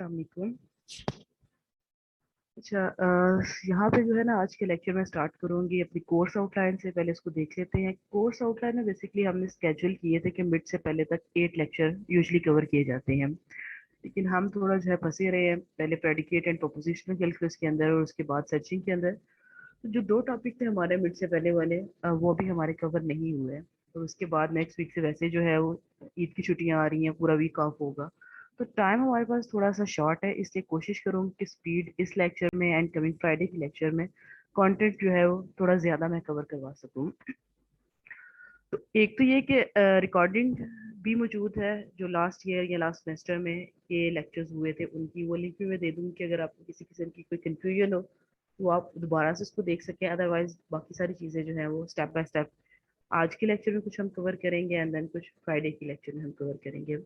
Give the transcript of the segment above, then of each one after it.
अस्सलामुअलैकुम। अच्छा, यहाँ पे जो है ना आज के लेक्चर में स्टार्ट करूँगी अपनी कोर्स आउटलाइन से। पहले इसको देख लेते हैं। कोर्स आउटलाइन में बेसिकली हमने स्केड्यूल किए थे कि मिड से पहले तक 8 लेक्चर यूजुअली कवर किए जाते हैं, लेकिन हम थोड़ा जो है फंसे रहे हैं पहले प्रेडिकेट एंड प्रोपोजिशनल कैलकुलस के अंदर और उसके बाद सर्चिंग के अंदर। तो जो दो टॉपिक थे हमारे मिड से पहले वाले, वो भी हमारे कवर नहीं हुए हैं। तो उसके बाद नेक्स्ट वीक से वैसे जो है वो ईद की छुट्टियां आ रही हैं, पूरा वीक ऑफ होगा। तो टाइम हमारे पास थोड़ा सा शॉर्ट है, इसलिए कोशिश करूँगी कि स्पीड इस लेक्चर में एंड कमिंग फ्राइडे के लेक्चर में कंटेंट जो है वो थोड़ा ज़्यादा मैं कवर करवा सकूँ। तो एक तो ये कि रिकॉर्डिंग भी मौजूद है जो लास्ट ईयर या लास्ट सेमेस्टर में ये लेक्चर्स हुए थे, उनकी वो लिंक भी मैं दे दूँगी कि अगर आपको किसी किस्म की कोई कंफ्यूजन हो तो आप दोबारा से उसको देख सकें। अदरवाइज बाकी सारी चीज़ें जो हैं वो स्टेप बाय स्टेप आज के लेक्चर में कुछ हम कवर करेंगे एंड देन कुछ फ्राइडे के लेक्चर में हम कवर करेंगे।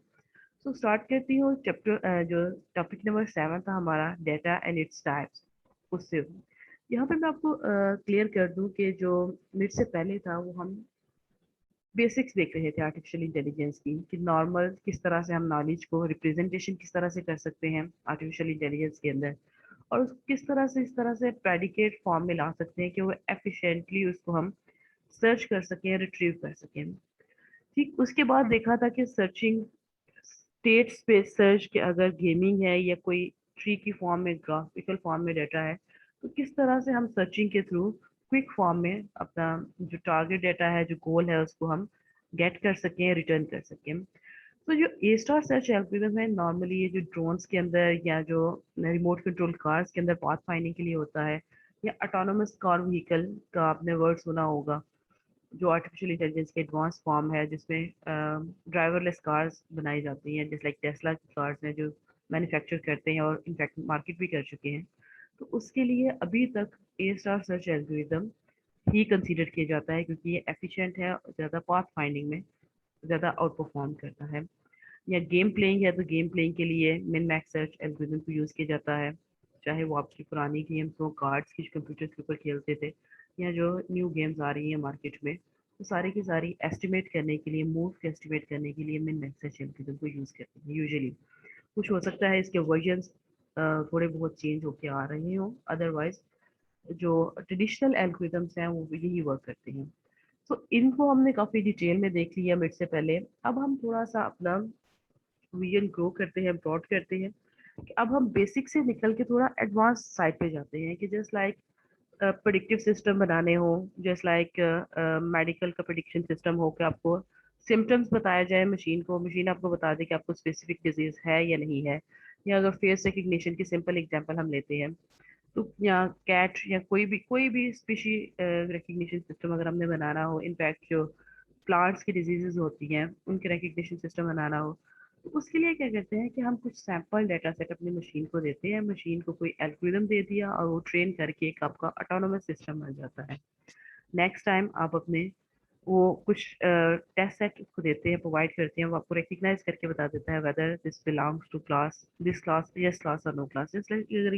सो स्टार्ट करती हूँ चैप्टर जो टॉपिक नंबर 7 था हमारा, डेटा एंड इट्स टाइप्स, उससे। यहाँ पे मैं आपको क्लियर कर दूँ कि जो मिड से पहले था वो हम बेसिक्स देख रहे थे आर्टिफिशियल इंटेलिजेंस की, कि नॉर्मल किस तरह से हम नॉलेज को रिप्रेजेंटेशन किस तरह से कर सकते हैं आर्टिफिशियल इंटेलिजेंस के अंदर, और किस तरह से इस तरह से प्रेडिकेट फॉर्म में ला सकते हैं कि वो एफिशिएंटली उसको हम सर्च कर सकें, रिट्रीव कर सकें। ठीक उसके बाद देखा था कि सर्चिंग स्टेट स्पेस सर्च के अगर गेमिंग है या कोई ट्री की फॉर्म में, ग्राफिकल फॉर्म में डाटा है, तो किस तरह से हम सर्चिंग के थ्रू क्विक फॉर्म में अपना जो टारगेट डाटा है, जो गोल है, उसको हम गेट कर सकें, रिटर्न कर सकें। तो जो ए स्टार सर्च एल्गोरिथम है, नॉर्मली ये जो ड्रोन्स के अंदर या जो रिमोट कंट्रोल कार्स के अंदर पाथ फाइंडिंग के लिए होता है, या ऑटोनोमस कार व्हीकल का आपने वर्ड सुना होगा, जो आर्टिफिशियल इंटेलिजेंस के एडवांस फॉर्म है, जिसमें ड्राइवरलेस कार्स बनाई जाती हैं, जैसे लाइक टेस्ला की कार्स हैं जो मैन्युफैक्चर करते हैं और इनफैक्ट मार्केट भी कर चुके हैं। तो उसके लिए अभी तक ए स्टार सर्च एल्गोरिथम ही कंसीडर किया जाता है, क्योंकि ये एफिशिएंट है, ज़्यादा पाथ फाइंडिंग में ज़्यादा आउट परफॉर्म करता है। या गेम प्लेइंग है तो गेम प्लेइंग के लिए मिन मैक्स सर्च एल्गोरिथम को यूज़ किया जाता है, चाहे वो आपकी पुरानी गेम्स हो, कार्ड्स की कंप्यूटर्स के ऊपर खेलते थे, या जो न्यू गेम्स आ रही हैं मार्केट में, तो सारी की सारी एस्टिमेट करने के लिए, मूव को एस्टिमेट करने के लिए मिन मैक्स सर्च एल्गोरिथम को यूज़ करते हैं यूजुअली। कुछ हो सकता है इसके वर्जन्स थोड़े बहुत चेंज होके आ रहे हों, अदरवाइज जो ट्रेडिशनल एल्गोरिथम्स हैं वो यही वर्क करते हैं। तो इनको हमने काफ़ी डिटेल में देख लिया मिड से पहले। अब हम थोड़ा सा अपना विजन ग्रो करते हैं, ब्रॉड करते हैं, कि अब हम बेसिक से निकल के थोड़ा एडवांस साइड पे जाते हैं, कि जस्ट लाइक प्रिडिक्टिव सिस्टम बनाने हो, जस्ट लाइक मेडिकल का प्रिडिक्शन सिस्टम हो, कि आपको सिम्टम्स बताया जाए मशीन को, मशीन आपको बता दे कि आपको स्पेसिफिक डिजीज है या नहीं है। या अगर फेस रिकग्निशन की सिंपल एग्जांपल हम लेते हैं, तो या कैट या कोई भी स्पीशी रिकग्निशन सिस्टम अगर हमने बनाना हो, इनफैक्ट जो प्लांट्स की डिजीजेज होती हैं उनके रिकग्निशन सिस्टम बनाना हो, तो उसके लिए क्या करते हैं कि हम कुछ सैंपल डाटा सेट अपनी मशीन को देते हैं, मशीन को कोई एल्गोरिथम दे दिया और वो ट्रेन करके एक आपका ऑटोनोमस सिस्टम बन जाता है। नेक्स्ट टाइम आप अपने वो कुछ टेस्ट सेट उसको देते हैं, प्रोवाइड करते हैं, वो आपको रिकग्नाइज करके बता देता है whether this belongs to class, this class, yes class और नो क्लास। जस्ट लाइक अगर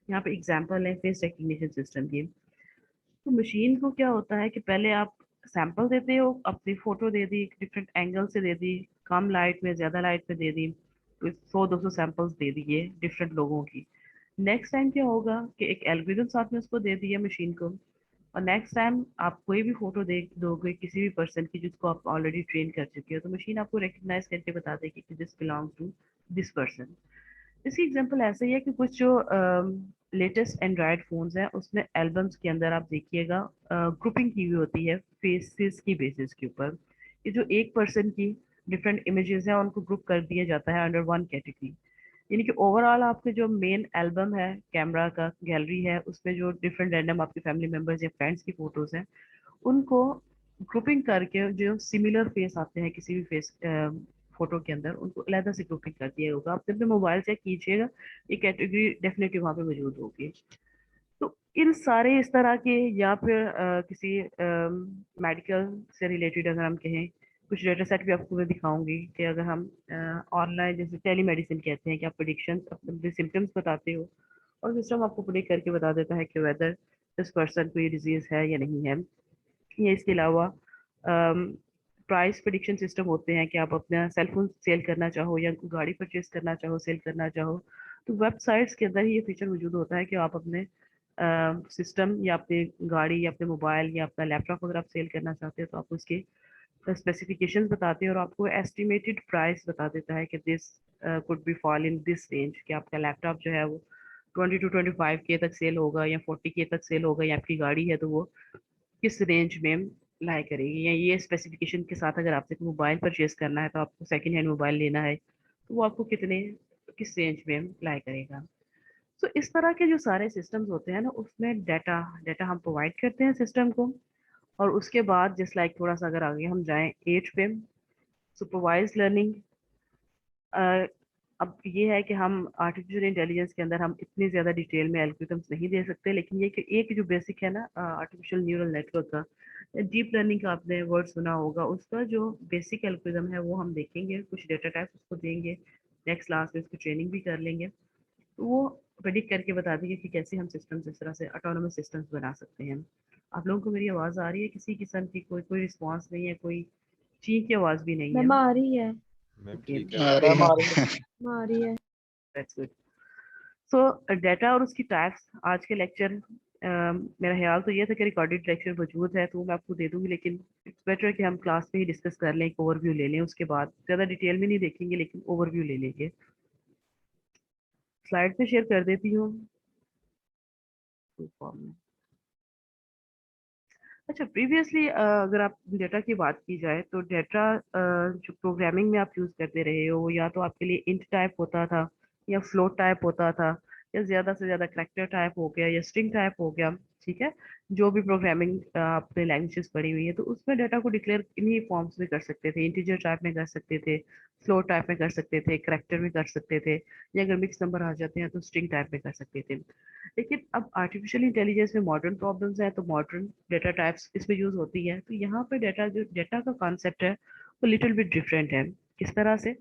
यहाँ पे एग्जांपल है फेस रिकग्निशन सिस्टम की, तो मशीन को क्या होता है कि पहले आप सैंपल देते हो, अपनी फोटो दे दी, डिफरेंट एंगल से दे दी, कम लाइट में, ज़्यादा लाइट में दे दी, तो 100-200 सैंपल्स दे दिए डिफरेंट लोगों की। नेक्स्ट टाइम क्या होगा कि एक एल्गोरिथम साथ में उसको दे दिया मशीन को, और नेक्स्ट टाइम आप कोई भी फोटो दे दोगे किसी भी पर्सन की जिसको आप ऑलरेडी ट्रेन कर चुके हो, तो मशीन आपको रिकग्नाइज करके बता देगी कि this belongs to this person. इसकी एग्जांपल ऐसे ही है कि कुछ जो लेटेस्ट एंड्रॉयड फोन्स हैं उसमें एल्बम्स के अंदर आप देखिएगा ग्रुपिंग की हुई होती है फेसेस की बेसिस के ऊपर। ये जो एक पर्सन की डिफरेंट इमेजेस हैं उनको ग्रुप कर दिया जाता है अंडर वन कैटेगरी। यानी कि ओवरऑल आपके जो मेन एल्बम है, कैमरा का गैलरी है, उसमें जो डिफरेंट रैंडम आपके फैमिली मेंबर्स या फ्रेंड्स की फोटोज हैं, उनको ग्रुपिंग करके जो सिमिलर फेस आते हैं किसी भी फेस फोटो के अंदर, उनको अलग से ग्रुपिंग कर दिया होगा। आप जब भी मोबाइल चेक कीजिएगा ये कैटेगरी डेफिनेटली वहाँ पे मौजूद होगी। तो इन सारे इस तरह के, या फिर किसी मेडिकल से रिलेटेड अगर हम कहें, कुछ डेटा सेट भी आपको मैं दिखाऊंगी कि अगर हम ऑनलाइन जैसे टेली मेडिसिन कहते हैं कि आप प्रिडिक्शन अपने सिम्टम्स बताते हो और सिस्टम आपको प्रिडिक्ट करके बता देता है कि वेदर दिस पर्सन को ये डिजीज है या नहीं है। या इसके अलावा प्राइस प्रिडिक्शन सिस्टम होते हैं कि आप अपना सेल फोन सेल करना चाहो या गाड़ी परचेज करना चाहो, सेल करना चाहो, तो वेबसाइट्स के अंदर ही ये फीचर मौजूद होता है कि आप अपने सिस्टम या अपनी गाड़ी या अपने मोबाइल या अपना लैपटॉप अगर आप सेल करना चाहते हो तो आप उसके स्पेसिफिकेशंस बताते हैं और आपको एस्टिमेटेड प्राइस बता देता है कि this could be fall in this range, कि आपका लैपटॉप जो है वो 20 to 25 के तक सेल होगा या 40 के तक सेल होगा, या आपकी गाड़ी है तो वो किस रेंज में लाई करेगी। या ये स्पेसिफिकेशन के साथ अगर आपसे मोबाइल परचेज करना है तो आपको सेकेंड हैंड मोबाइल लेना है तो वो आपको कितने किस रेंज में लाई करेगा। तो इस तरह के जो सारे सिस्टम्स होते हैं ना, उसमें डाटा डाटा हम प्रोवाइड करते हैं सिस्टम को। और उसके बाद जस्ट लाइक थोड़ा सा अगर आगे हम जाएं एज पे, सुपरवाइज लर्निंग। अब ये है कि हम आर्टिफिशियल इंटेलिजेंस के अंदर हम इतनी ज़्यादा डिटेल में एल्गोरिथम्स नहीं दे सकते, लेकिन ये कि एक जो बेसिक है ना आर्टिफिशियल न्यूरल नेटवर्क का, डीप लर्निंग का आपने वर्ड सुना होगा, उसका जो बेसिक एल्गोरिथम है वो हम देखेंगे, कुछ डेटा टाइप्स उसको देंगे, नेक्स्ट क्लास में उसकी ट्रेनिंग भी कर लेंगे, तो वो प्रेडिक्ट करके बता देंगे कि कैसे हम सिस्टम्स इस तरह से ऑटोनोमस सिस्टम्स बना सकते हैं। आप लोगों को मेरी आवाज़ आ रही है? किसी किस्म की कोई कोई रिस्पॉन्स नहीं है, कोई चीख की आवाज़ भी नहीं है? मैम आ रही है। मैम ओके, ठीक है। आ रही मैम है। आ रही है। मैम आ रही है। That's good. सो डाटा और उसकी टाइप्स, आज के लेक्चर मेरा ख्याल तो ये था कि रिकॉर्डेड लेक्चर मौजूद है तो वो मैं आपको दे दूंगी, लेकिन इट्स बेटर कि हम क्लास में ही डिस्कस कर लें, एक ओवरव्यू ले लें, उसके बाद ज़्यादा डिटेल में नहीं देखेंगे लेकिन ओवरव्यू ले लेंगे। स्लाइड पे शेयर कर देती हूँ फॉर्म में। अच्छा, प्रीवियसली अगर आप डेटा की बात की जाए तो डेटा जो प्रोग्रामिंग में आप यूज़ करते रहे हो, या तो आपके लिए इंट टाइप होता था या फ्लोट टाइप होता था, या ज़्यादा से ज़्यादा करैक्टर टाइप हो गया या स्ट्रिंग टाइप हो गया, ठीक है। जो भी प्रोग्रामिंग आपने लैंग्वेजेस पढ़ी हुई है तो उसमें डेटा को डिक्लेयर इन्हीं फॉर्म्स में कर सकते थे, इंटीजर टाइप में कर सकते थे, फ्लोट टाइप में कर सकते थे, करैक्टर में कर सकते थे, या अगर मिक्स नंबर आ जाते हैं तो स्ट्रिंग टाइप में कर सकते थे। लेकिन अब आर्टिफिशियल इंटेलिजेंस में मॉडर्न प्रॉब्लम्स हैं तो मॉडर्न डेटा टाइप्स इसमें यूज होती है। तो यहाँ पे डेटा का कॉन्सेप्ट है वो लिटिल बिट डिफरेंट है। किस तरह से?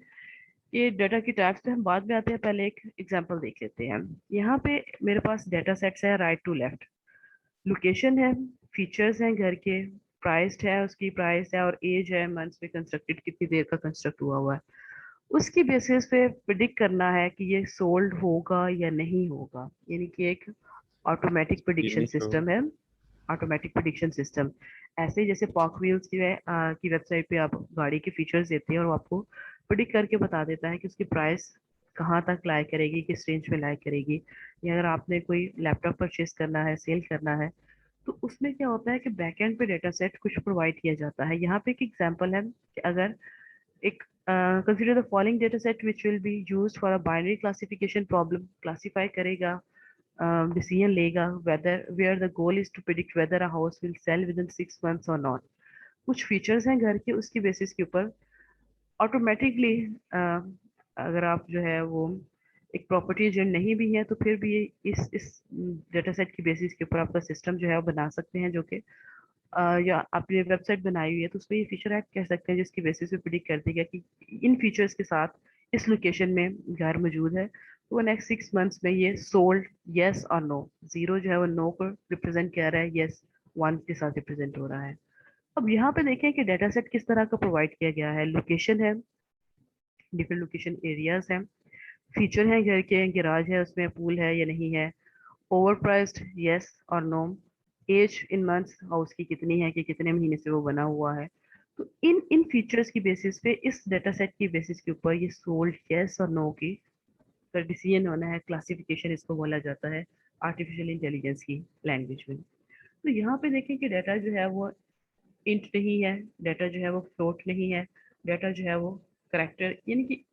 ये डाटा की टाइप्स पे हम बाद में आते हैं, पहले एक एग्जांपल देख लेते हैं। यहाँ पे मेरे पास डेटा सेट्स है राइट टू लेफ्ट, लोकेशन है, फीचर्स हैं घर के, प्राइस्ड है, उसकी प्राइस है, और एज है, मंथ्स में कंस्ट्रक्टेड, कितनी देर का कंस्ट्रक्ट हुआ हुआ है। उसकी बेसिस पे प्रिडिक्ट करना है कि ये सोल्ड होगा या नहीं होगा, यानी कि एक ऑटोमेटिक प्रिडिक्शन फिनिश हो। सिस्टम है। ऑटोमेटिक प्रिडिक्शन सिस्टम ऐसे ही जैसे पॉक व्हील्स की वेबसाइट पे आप गाड़ी के फीचर्स देते हैं और वो आपको प्रिडिक्ट करके बता देता है कि उसकी प्राइस कहाँ तक लाई करेगी, किस रेंज में लाई करेगी। या अगर आपने कोई लैपटॉप परचेज करना है, सेल करना है, तो उसमें क्या होता है कि बैकएंड पे डेटा सेट कुछ प्रोवाइड किया जाता है। यहाँ पे एक एग्जांपल है कि अगर एक consider the following data set which will be used for a binary classification problem, classify करेगा, डिसीजन लेगा whether where the goal is to predict whether a house will sell within 6 months or not। कुछ features हैं घर के, उसकी basis के ऊपर automatically अगर आप जो है वो एक प्रॉपर्टी एजेंट नहीं भी है तो फिर भी इस डेटा सेट की बेसिस के ऊपर आपका सिस्टम जो है वो बना सकते हैं, जो कि या आपने वेबसाइट बनाई हुई है तो उसमें ये फीचर ऐड कर सकते हैं जिसकी बेसिस पे प्रिडिक्ट कर देगा कि इन फीचर्स के साथ इस लोकेशन में घर मौजूद है, तो वो नेक्स्ट 6 मंथ्स में ये सोल्ड, यस और नो। जीरो जो है वो नो को रिप्रेजेंट कर रहा है, यस वन के साथ रिप्रेजेंट हो रहा है। अब यहाँ पे देखें कि डाटा सेट किस तरह का प्रोवाइड किया गया है। लोकेशन है, डिफरेंट लोकेशन एरियाज हैं, फीचर है घर के, गैराज है, उसमें पूल है या नहीं है, ओवर प्राइस्ड, यस और no, age in months house की कितनी है, कि कितने महीने से वो बना हुआ है। तो इन इन फीचर्स की बेसिस पे, इस डाटा सेट की बेसिस के ऊपर ये सोल्ड यस और नो की डिसीजन होना है। क्लासिफिकेशन इसको बोला जाता है आर्टिफिशियल इंटेलिजेंस की लैंग्वेज में। तो यहाँ पे देखें कि डाटा जो है वो इंट नहीं है, डाटा जो है वो फ्लोट नहीं है, डाटा जो है वो करेक्टर, यानी कि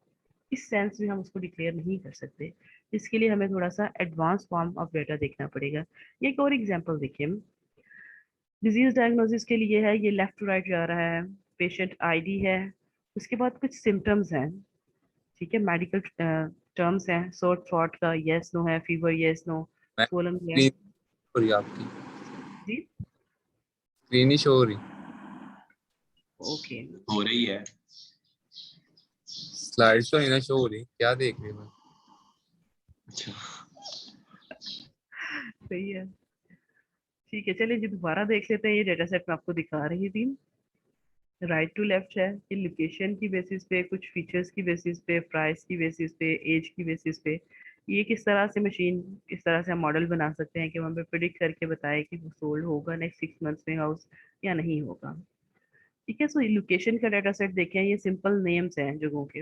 इस सेंस में हम उसको डिक्लेयर नहीं कर सकते। इसके लिए हमें थोड़ा सा एडवांस फॉर्म ऑफ डाटा देखना पड़ेगा। ये एक और एग्जांपल देखिए, डिजीज डायग्नोसिस के लिए है, ये लेफ्ट टू राइट जा रहा है, पेशेंट आईडी है, उसके बाद कुछ सिम्टम्स हैं, ठीक है, मेडिकल टर्म्स हैं, सोर थ्रॉट का यस नो है, फीवर यस नो, मैं स्वोलन है। स्क्रीन हो रही है आपकी, जी, स्क्रीन ही शो हो रही। ओके, हो रही है। स्लाइड्स तो नहीं ना शो हो रही, क्या देख रही मैं। अच्छा, सही है, ठीक है, चलिए जी दोबारा देख लेते हैं। ये डेटा सेट मैं आपको दिखा रही थी, राइट टू लेफ्ट है, कि लोकेशन की बेसिस पे, कुछ फीचर्स की बेसिस पे, प्राइस की बेसिस पे, एज की बेसिस पे ये किस तरह से मशीन, किस तरह से हम मॉडल बना सकते हैं कि वो हमें प्रिडिक्ट करके बताए कि वो सोल्ड होगा नेक्स्ट 6 मंथ्स में हाउस या नहीं होगा। ठीक है, सो लोकेशन का डाटा सेट देखें, ये सिंपल नेम्स हैं जगहों के।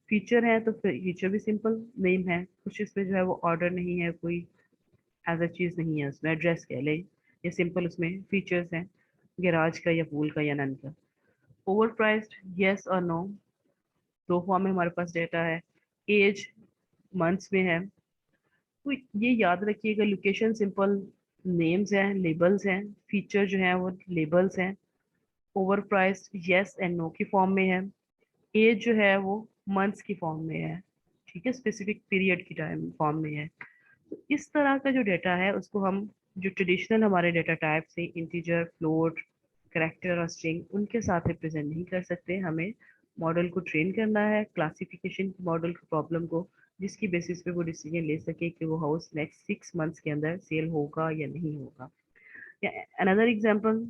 फीचर है तो फीचर भी सिंपल नेम है, कुछ इसमें जो है वो ऑर्डर नहीं है, कोई एज अ चीज नहीं है उसमें, एड्रेस कह लें, ये सिंपल उसमें फीचर्स हैं, गैराज का या पूल का या नन का। ओवर प्राइस्ड, यस और नो, दो फॉर्म में हमारे पास डेटा है। एज मंथ्स में है। तो ये याद रखिएगा, लोकेशन सिंपल नेम्स हैं, लेबल्स हैं, फीचर जो है वो लेबल्स हैं। Over priced yes and no की फॉर्म में है। एज जो है वो मंथ्स की फॉर्म में है। ठीक है, स्पेसिफिक पीरियड की टाइम फॉर्म में है। तो इस तरह का जो डेटा है उसको हम जो ट्रेडिशनल हमारे डेटा टाइप से इंटीजर, फ्लोट, करेक्टर और स्ट्रिंग, उनके साथ रिप्रेजेंट नहीं कर सकते। हमें मॉडल को ट्रेन करना है, क्लासिफिकेशन मॉडल की प्रॉब्लम को, जिसकी बेसिस पे वो डिसीजन ले सके कि वो हाउस नेक्स्ट 6 मंथ्स के अंदर सेल होगा या नहीं होगा। या अनदर एग्जांपल,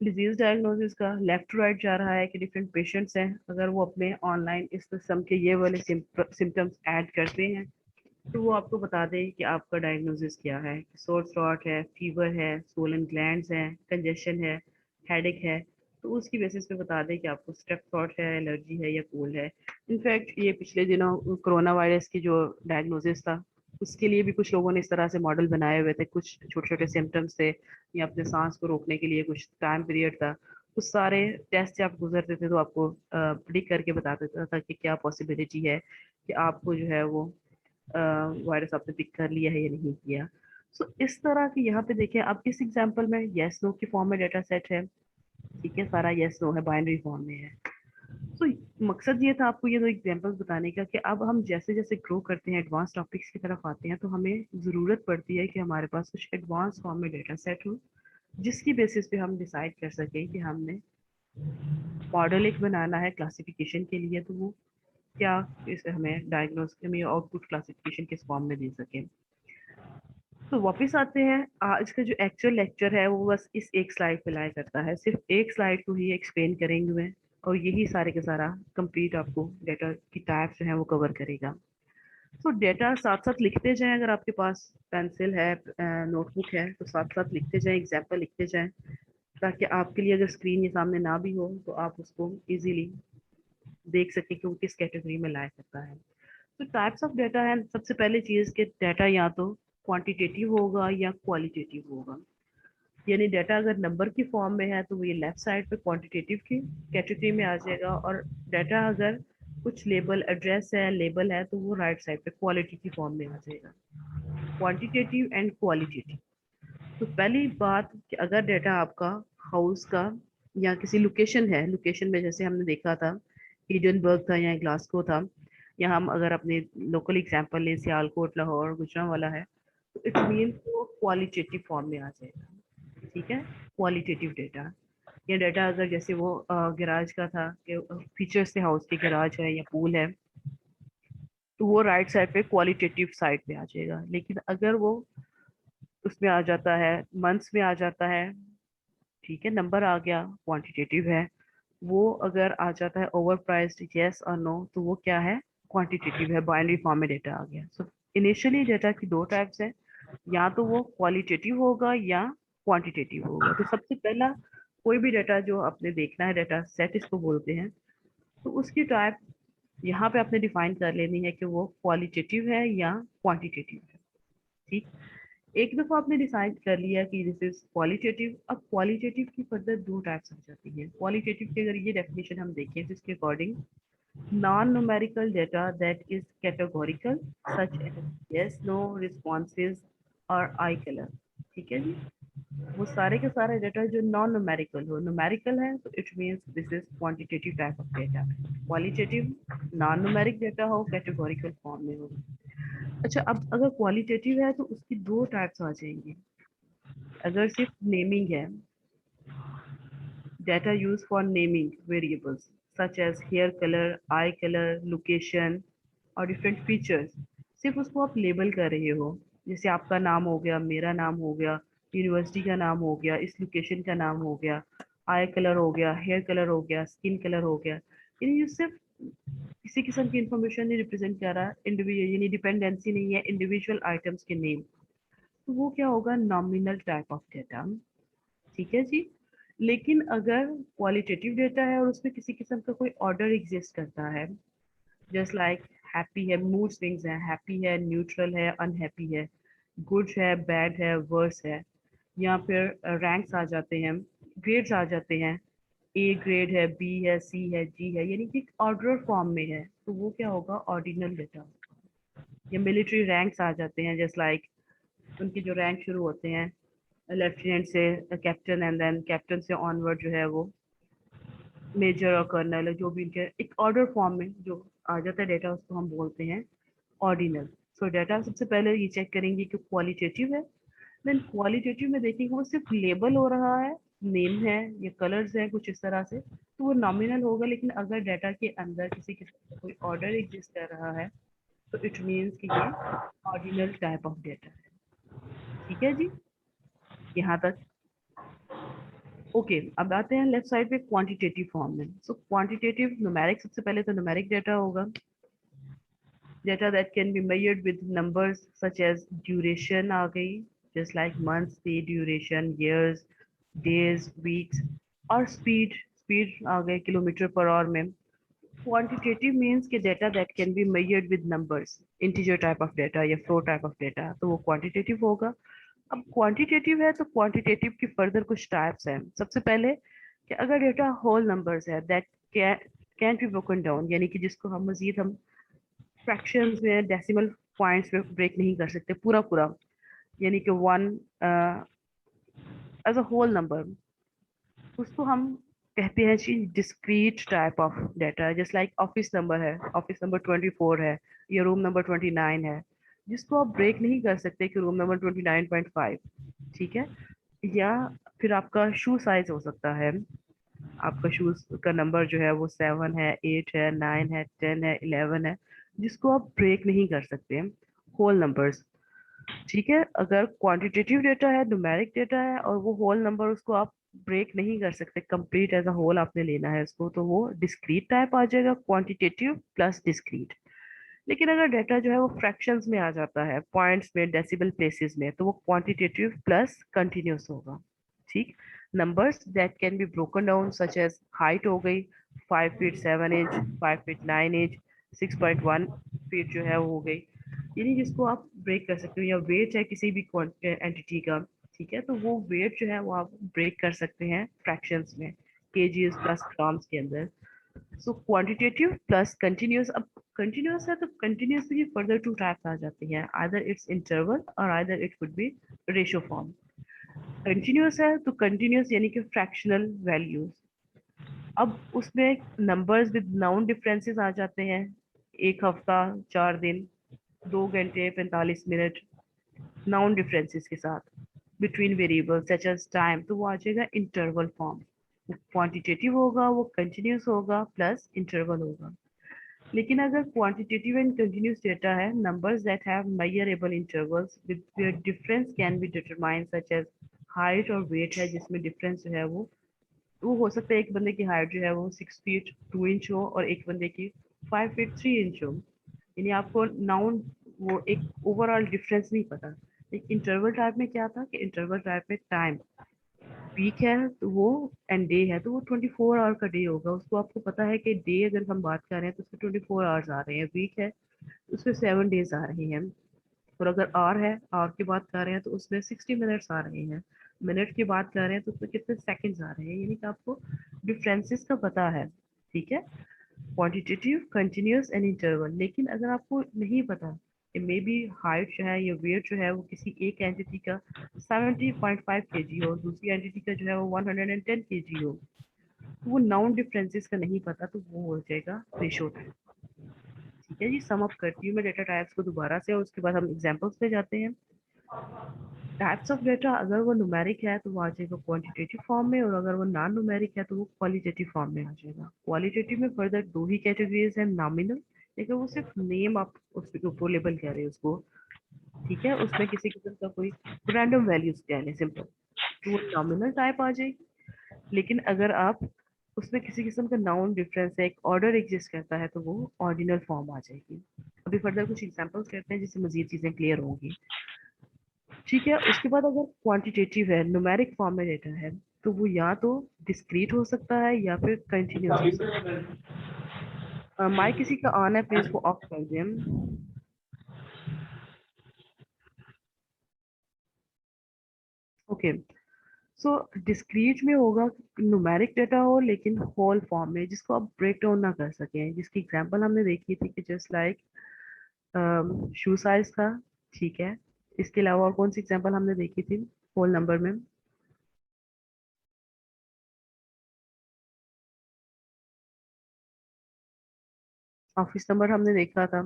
डिजीज डायग्नोसिस का लेफ्ट टू राइट जा रहा है कि डिफरेंट पेशेंट्स हैं, अगर वो अपने ऑनलाइन इस किस्म के ये वाले सिम्टम्स ऐड करते हैं तो वो आपको बता दे कि आपका डायग्नोसिस क्या है। सोर थ्रॉट है, फीवर है, सोलन ग्लैंड्स हैं, कंजेशन है, हेडेक है, तो उसकी बेसिस पे बता दे कि आपको स्ट्रेप थ्रॉट है, एलर्जी है या कोल्ड है। इनफैक्ट ये पिछले दिनों कोरोना वायरस की जो डायग्नोसिस था उसके लिए भी कुछ लोगों ने इस तरह से मॉडल बनाए हुए थे, कुछ छोटे छोटे सिम्टम्स थे या अपने सांस को रोकने के लिए कुछ टाइम पीरियड था। उस सारे टेस्ट से आप गुजरते थे तो आपको प्रिडिक्ट करके बता देता था कि क्या पॉसिबिलिटी है कि आपको जो है वो वायरस आपने पिक कर लिया है या नहीं किया। सो इस तरह की यहाँ पे देखें, अब इस एग्जांपल में येस नो की फॉर्म में डेटा सेट है। ठीक है, सारा येस नो है, बाइनरी फॉर्म में है। तो मकसद ये था आपको ये दो एग्जांपल्स बताने का कि अब हम जैसे जैसे ग्रो करते हैं, एडवांस टॉपिक्स की तरफ आते हैं, तो हमें ज़रूरत पड़ती है कि हमारे पास कुछ एडवांस फॉर्म में डेटा सेट हो, जिसकी बेसिस पे हम डिसाइड कर सकें कि हमने मॉडल एक बनाना है क्लासिफिकेशन के लिए, तो वो क्या इसे हमें डायग्नोस में आउटपुट क्लासिफिकेशन किस फॉर्म में दे सके। तो वापस आते हैं, आज का जो एक्चुअल लेक्चर है वो बस इस एक स्लाइड पे लाया करता है, सिर्फ एक स्लाइड को ही एक्सप्लेन करेंगे मैं, और यही सारे के सारा कंप्लीट आपको डेटा की टाइप जो है वो कवर करेगा। तो डेटा साथ साथ लिखते जाएं, अगर आपके पास पेंसिल है, नोटबुक है, तो साथ साथ लिखते जाएं, एग्जाम्पल लिखते जाएं, ताकि आपके लिए अगर स्क्रीन ये सामने ना भी हो तो आप उसको इजीली देख सके कि वो किस कैटेगरी में लाया करता है। तो टाइप्स ऑफ डेटा है, सबसे पहले चीज के डेटा या तो क्वांटिटेटिव होगा या क्वालिटेटिव होगा। यानी डेटा अगर नंबर की फॉर्म में है तो वो ये लेफ्ट साइड पे क्वांटिटेटिव की कैटेगरी में आ जाएगा, और डाटा अगर कुछ लेबल, एड्रेस है, लेबल है, तो वो राइट साइड पे क्वालिटी की फॉर्म में आ जाएगा। Quantitative and qualitative. तो पहली बात कि अगर डेटा आपका हाउस का या किसी लोकेशन है, लोकेशन में जैसे हमने देखा था एडनबर्ग था या ग्लासगो था, या हम अगर अपने लोकल एग्जांपल लें सियालकोट, लाहौर, गुजरांवाला है, तो इट मीन वो क्वालिटेटिव फॉर्म में आ जाएगा। ठीक है, क्वालिटेटिव डेटा। या डेटा अगर जैसे वो गैराज का था कि फीचर्स थे हाउस के, गैराज है या पूल है, तो वो राइट साइड पे क्वालिटेटिव साइड पे आ जाएगा। लेकिन अगर वो उसमें आ जाता है, मंथ्स में आ जाता है, ठीक है, नंबर आ गया, क्वांटिटेटिव है। वो अगर आ जाता है ओवर प्राइस्ड यस और नो, तो वो क्या है, क्वांटिटेटिव है, बाइनरी फॉर्म में डेटा आ गया। सो इनिशियली डेटा की दो टाइप्स है, या तो वो क्वालिटेटिव होगा या क्वांटिटेटिव होगा। तो सबसे पहला कोई भी डेटा जो आपने देखना है, डेटा सेट इसको बोलते हैं, तो उसकी टाइप यहाँ पे आपने डिफाइन कर लेनी है कि वो क्वालिटेटिव है या क्वांटिटेटिव है। ठीक, एक दफा आपने डिसाइड कर लिया कि दिस इज क्वालिटेटिव, अब क्वालिटेटिव की फर्दर दो टाइप्स आ जाती है। क्वालिटेटिव की अगर ये डेफिनेशन हम देखें तो इसके according non numerical data that is categorical such as yes, no, responses और आई कलर। ठीक है जी, वो सारे के सारे डेटा जो नॉन न्यूमेरिकल हो, न्यूमेरिकल है तो it means this is quantitative type of data. Qualitative non numeric data हो, कैटेगोरिकल फॉर्म में हो। अच्छा, अब अगर क्वालिटेटिव है तो उसकी दो टाइप्स आ जाएंगी। अगर सिर्फ नेमिंग है, data use for naming variables such as hair colour, eye colour, location और डिफरेंट फीचर्स, सिर्फ उसको आप लेबल कर रहे हो, जैसे आपका नाम हो गया, मेरा नाम हो गया, यूनिवर्सिटी का नाम हो गया, इस लोकेशन का नाम हो गया, आई कलर हो गया, हेयर कलर हो गया, स्किन कलर हो गया, यानी ये सिर्फ किसी किस्म की इंफॉर्मेशन नहीं रिप्रेजेंट कर रहा, इंडिविजुअल यानी डिपेंडेंसी नहीं है इंडिविजुअल आइटम्स के नेम, तो वो क्या होगा, नॉमिनल टाइप ऑफ डेटा। ठीक है जी। लेकिन अगर क्वालिटेटिव डेटा है और उसमें किसी किस्म का कोई ऑर्डर एग्जिस्ट करता है, जस्ट लाइक हैप्पी है, मूड स्विंग्स है, हैप्पी है, न्यूट्रल है, अनहैप्पी है, गुड है, बैड है, वर्स है, या फिर रैंक्स आ जाते हैं, ग्रेड्स आ जाते हैं, ए ग्रेड है, बी है, सी है, जी है, यानी कि ऑर्डर फॉर्म में है, तो वो क्या होगा, ऑर्डिनल डेटा। या मिलिट्री रैंक्स आ जाते हैं, जस्ट लाइक उनके जो रैंक शुरू होते हैं लेफ्टिनेंट से कैप्टन, एंड देन कैप्टन से ऑनवर्ड जो है वो मेजर और कर्नल, जो भी इनके एक ऑर्डर फॉर्म में जो आ जाता है डेटा, उसको हम बोलते हैं ऑर्डिनल। सो डेटा सबसे पहले ये चेक करेंगे कि क्वालिटेटिव है, देन क्वालिटेटिव में देखेंगे वो सिर्फ लेबल हो रहा है, नेम है या कलर्स है कुछ इस तरह से, तो वो नॉमिनल होगा। लेकिन अगर डाटा के अंदर किसी किस्म का कोई ऑर्डर एग्जिस्ट कर रहा है, तो इट मीन्स कि ये ऑर्डिनल टाइप ऑफ डेटा है। ठीक है जी, यहाँ तक ओके। अब आते हैं लेफ्ट साइड पे क्वांटिटेटिव फॉर्म में। सो क्वांटिटेटिव न्यूमेरिक, सबसे पहले तो न्यूमेरिक डेटा होगा, data that can be measured with numbers such as duration आ गई, just like months, day duration, years, days, weeks, और स्पीड, स्पीड आ गए किलोमीटर पर आवर में। क्वांटिटेटिव मीन्स के data that can be measured with numbers, integer type of data या float type of data, तो वो क्वांटिटेटिव होगा। अब क्वांटिटेटिव है तो क्वांटिटेटिव की फर्दर कुछ टाइप्स हैं। सबसे पहले कि अगर डेटा होल नंबर्स है that can be broken down, यानी कि जिसको हम मजीद हम फ्रैक्शंस में, डेसिमल पॉइंट्स में ब्रेक नहीं कर सकते पूरा पूरा, यानी कि one as a whole number, उसको हम कहते हैं जी discrete type of data. Just like office number है, ऑफिस नंबर 24 है या रूम नंबर 29 है, जिसको आप ब्रेक नहीं कर सकते कि रूम नंबर 29.5। ठीक है। या फिर आपका शू साइज हो सकता है, आपका शूज का नंबर जो है वो 7 है, 8 है, 9 है, 10 है, 11 है, जिसको आप ब्रेक नहीं कर सकते होल नंबर्स। ठीक है। अगर क्वांटिटेटिव डेटा है, न्यूमेरिक डेटा है, और वो होल नंबर उसको आप ब्रेक नहीं कर सकते, कंप्लीट एज अ होल आपने लेना है इसको, तो वो डिस्क्रीट टाइप आ जाएगा, क्वांटिटेटिव प्लस डिस्क्रीट। लेकिन अगर डेटा जो है वो फ्रैक्शंस में आ जाता है, पॉइंट्स में, डेसिबल प्लेसेस में, तो वो क्वांटिटेटिव प्लस कंटिन्यूस होगा। ठीक। Numbers that can be broken down such as height हो गई, 5 feet 7 inch, 5 feet 9 inch, 6.1 feet जो है वो हो गई, यानी जिसको आप ब्रेक कर सकते हो। या वेट है किसी भी एंटिटी का, ठीक है, तो वो वेट जो है वो आप ब्रेक कर सकते हैं फ्रैक्शंस में, केजीज प्लस ग्राम्स के अंदर। सो क्वांटिटेटिव प्लस कंटिन्यूस। अब कंटिन्यूस है तो कंटिन्यूस में फर्दर टू टाइप्स आ जाती हैं, आइदर इट्स इंटरवल और either it could be ratio form. Continuous है तो कंटिन्यूस यानी कि फ्रैक्शनल वैल्यूज। अब उसमें नंबर्स विद नाउन डिफरेंसेस आ जाते हैं, एक हफ्ता, 4 दिन, 2 घंटे 45 मिनट, नाउन डिफरेंसेस के साथ between variable such as time, तो वो आ जाएगा इंटरवल फॉर्म। क्वांटिटेटिव होगा, वो कंटिन्यूस होगा प्लस इंटरवल होगा। लेकिन अगर क्वांटिटेटिव एंड कंटिन्यूस डेटा है, numbers that have measurable intervals with where difference can be determined such as height और वेट है, जिसमें डिफरेंस जो है वो हो सकता है एक बंदे की हाइट जो है वो 6 फीट 2 इंच हो और एक बंदे की 5 फीट 3 इंच हो, यानी आपको नाउन वो एक ओवरऑल डिफरेंस नहीं पता। एक इंटरवल टाइप में क्या था कि इंटरवल टाइप में टाइम, वीक है तो वो, एंड डे है तो वो 24 आवर का डे होगा, उसको आपको पता है कि डे अगर हम बात कर रहे हैं तो उसमें 24 आवर्स आ रहे हैं, वीक है तो उसमें 7 डेज आ रहे हैं, और अगर आवर है, आवर की बात कर रहे हैं तो उसमें 60 मिनट्स आ रहे हैं, मिनट की बात कर रहे हैं तो उसमें कितने सेकंड्स आ रहे हैं, यानी कि आपको डिफरेंसेस का पता है। ठीक है। Quantitative, continuous and interval. लेकिन अगर आपको नहीं पता कि मे बी हाइट जो है या वेट जो है वो किसी एक एंटिटी का 70.5 केजी हो, दूसरी एंटिटी का जो है वो 110 केजी हो, तो वो नाउन डिफरेंसेस का नहीं पता, तो वो हो जाएगा रेशो टाइप। ठीक है जी, सम अप करती हूँ मैं डेटा टाइप्स को दोबारा से, और उसके बाद हम एग्जांपल्स पे जाते हैं। टाइप्स ऑफ डेटा, अगर वो न्यूमेरिक है तो वो आ जाएगा क्वांटिटेटिव फॉर्म में, और अगर वो नॉन न्यूमेरिक है तो वो क्वालिटेटिव फॉर्म में आ जाएगा। क्वालिटेटिव में फर्दर दो ही कैटेगरीज है, नॉमिनल, लेकिन वो सिर्फ नेम आप उसके ऊपर लेबल कह रहे हैं उसको, ठीक है, उसमें किसी किस्म का कोई रैंडम वैल्यूज कह लें सिंपल, तो वो नॉमिनल टाइप आ जाएगी। लेकिन अगर आप उसमें किसी किस्म का नाउन डिफरेंस है, एक ऑर्डर एग्जिस्ट करता है, तो वो ऑर्डिनल फॉर्म आ जाएगी। अभी फर्दर कुछ एग्जांपल्स करते हैं जिससे मजीद चीजें क्लियर होंगी। ठीक है, उसके बाद अगर क्वांटिटेटिव है, न्यूमेरिक फॉर्म में डेटा है, तो वो या तो डिस्क्रीट हो सकता है या फिर कंटिन्यूस हो सकता है। माइक किसी का ऑन है, प्लीज वो ऑफ कर दें। ओके, सो डिस्क्रीट में होगा न्यूमेरिक डेटा हो लेकिन होल फॉर्म में, जिसको आप ब्रेक डाउन ना कर सकें, जिसकी एग्जांपल हमने देखी थी कि जस्ट लाइक शू साइज का। ठीक है, इसके अलावा और कौन सी एग्जांपल हमने देखी थी होल नंबर में? ऑफिस नंबर हमने देखा था।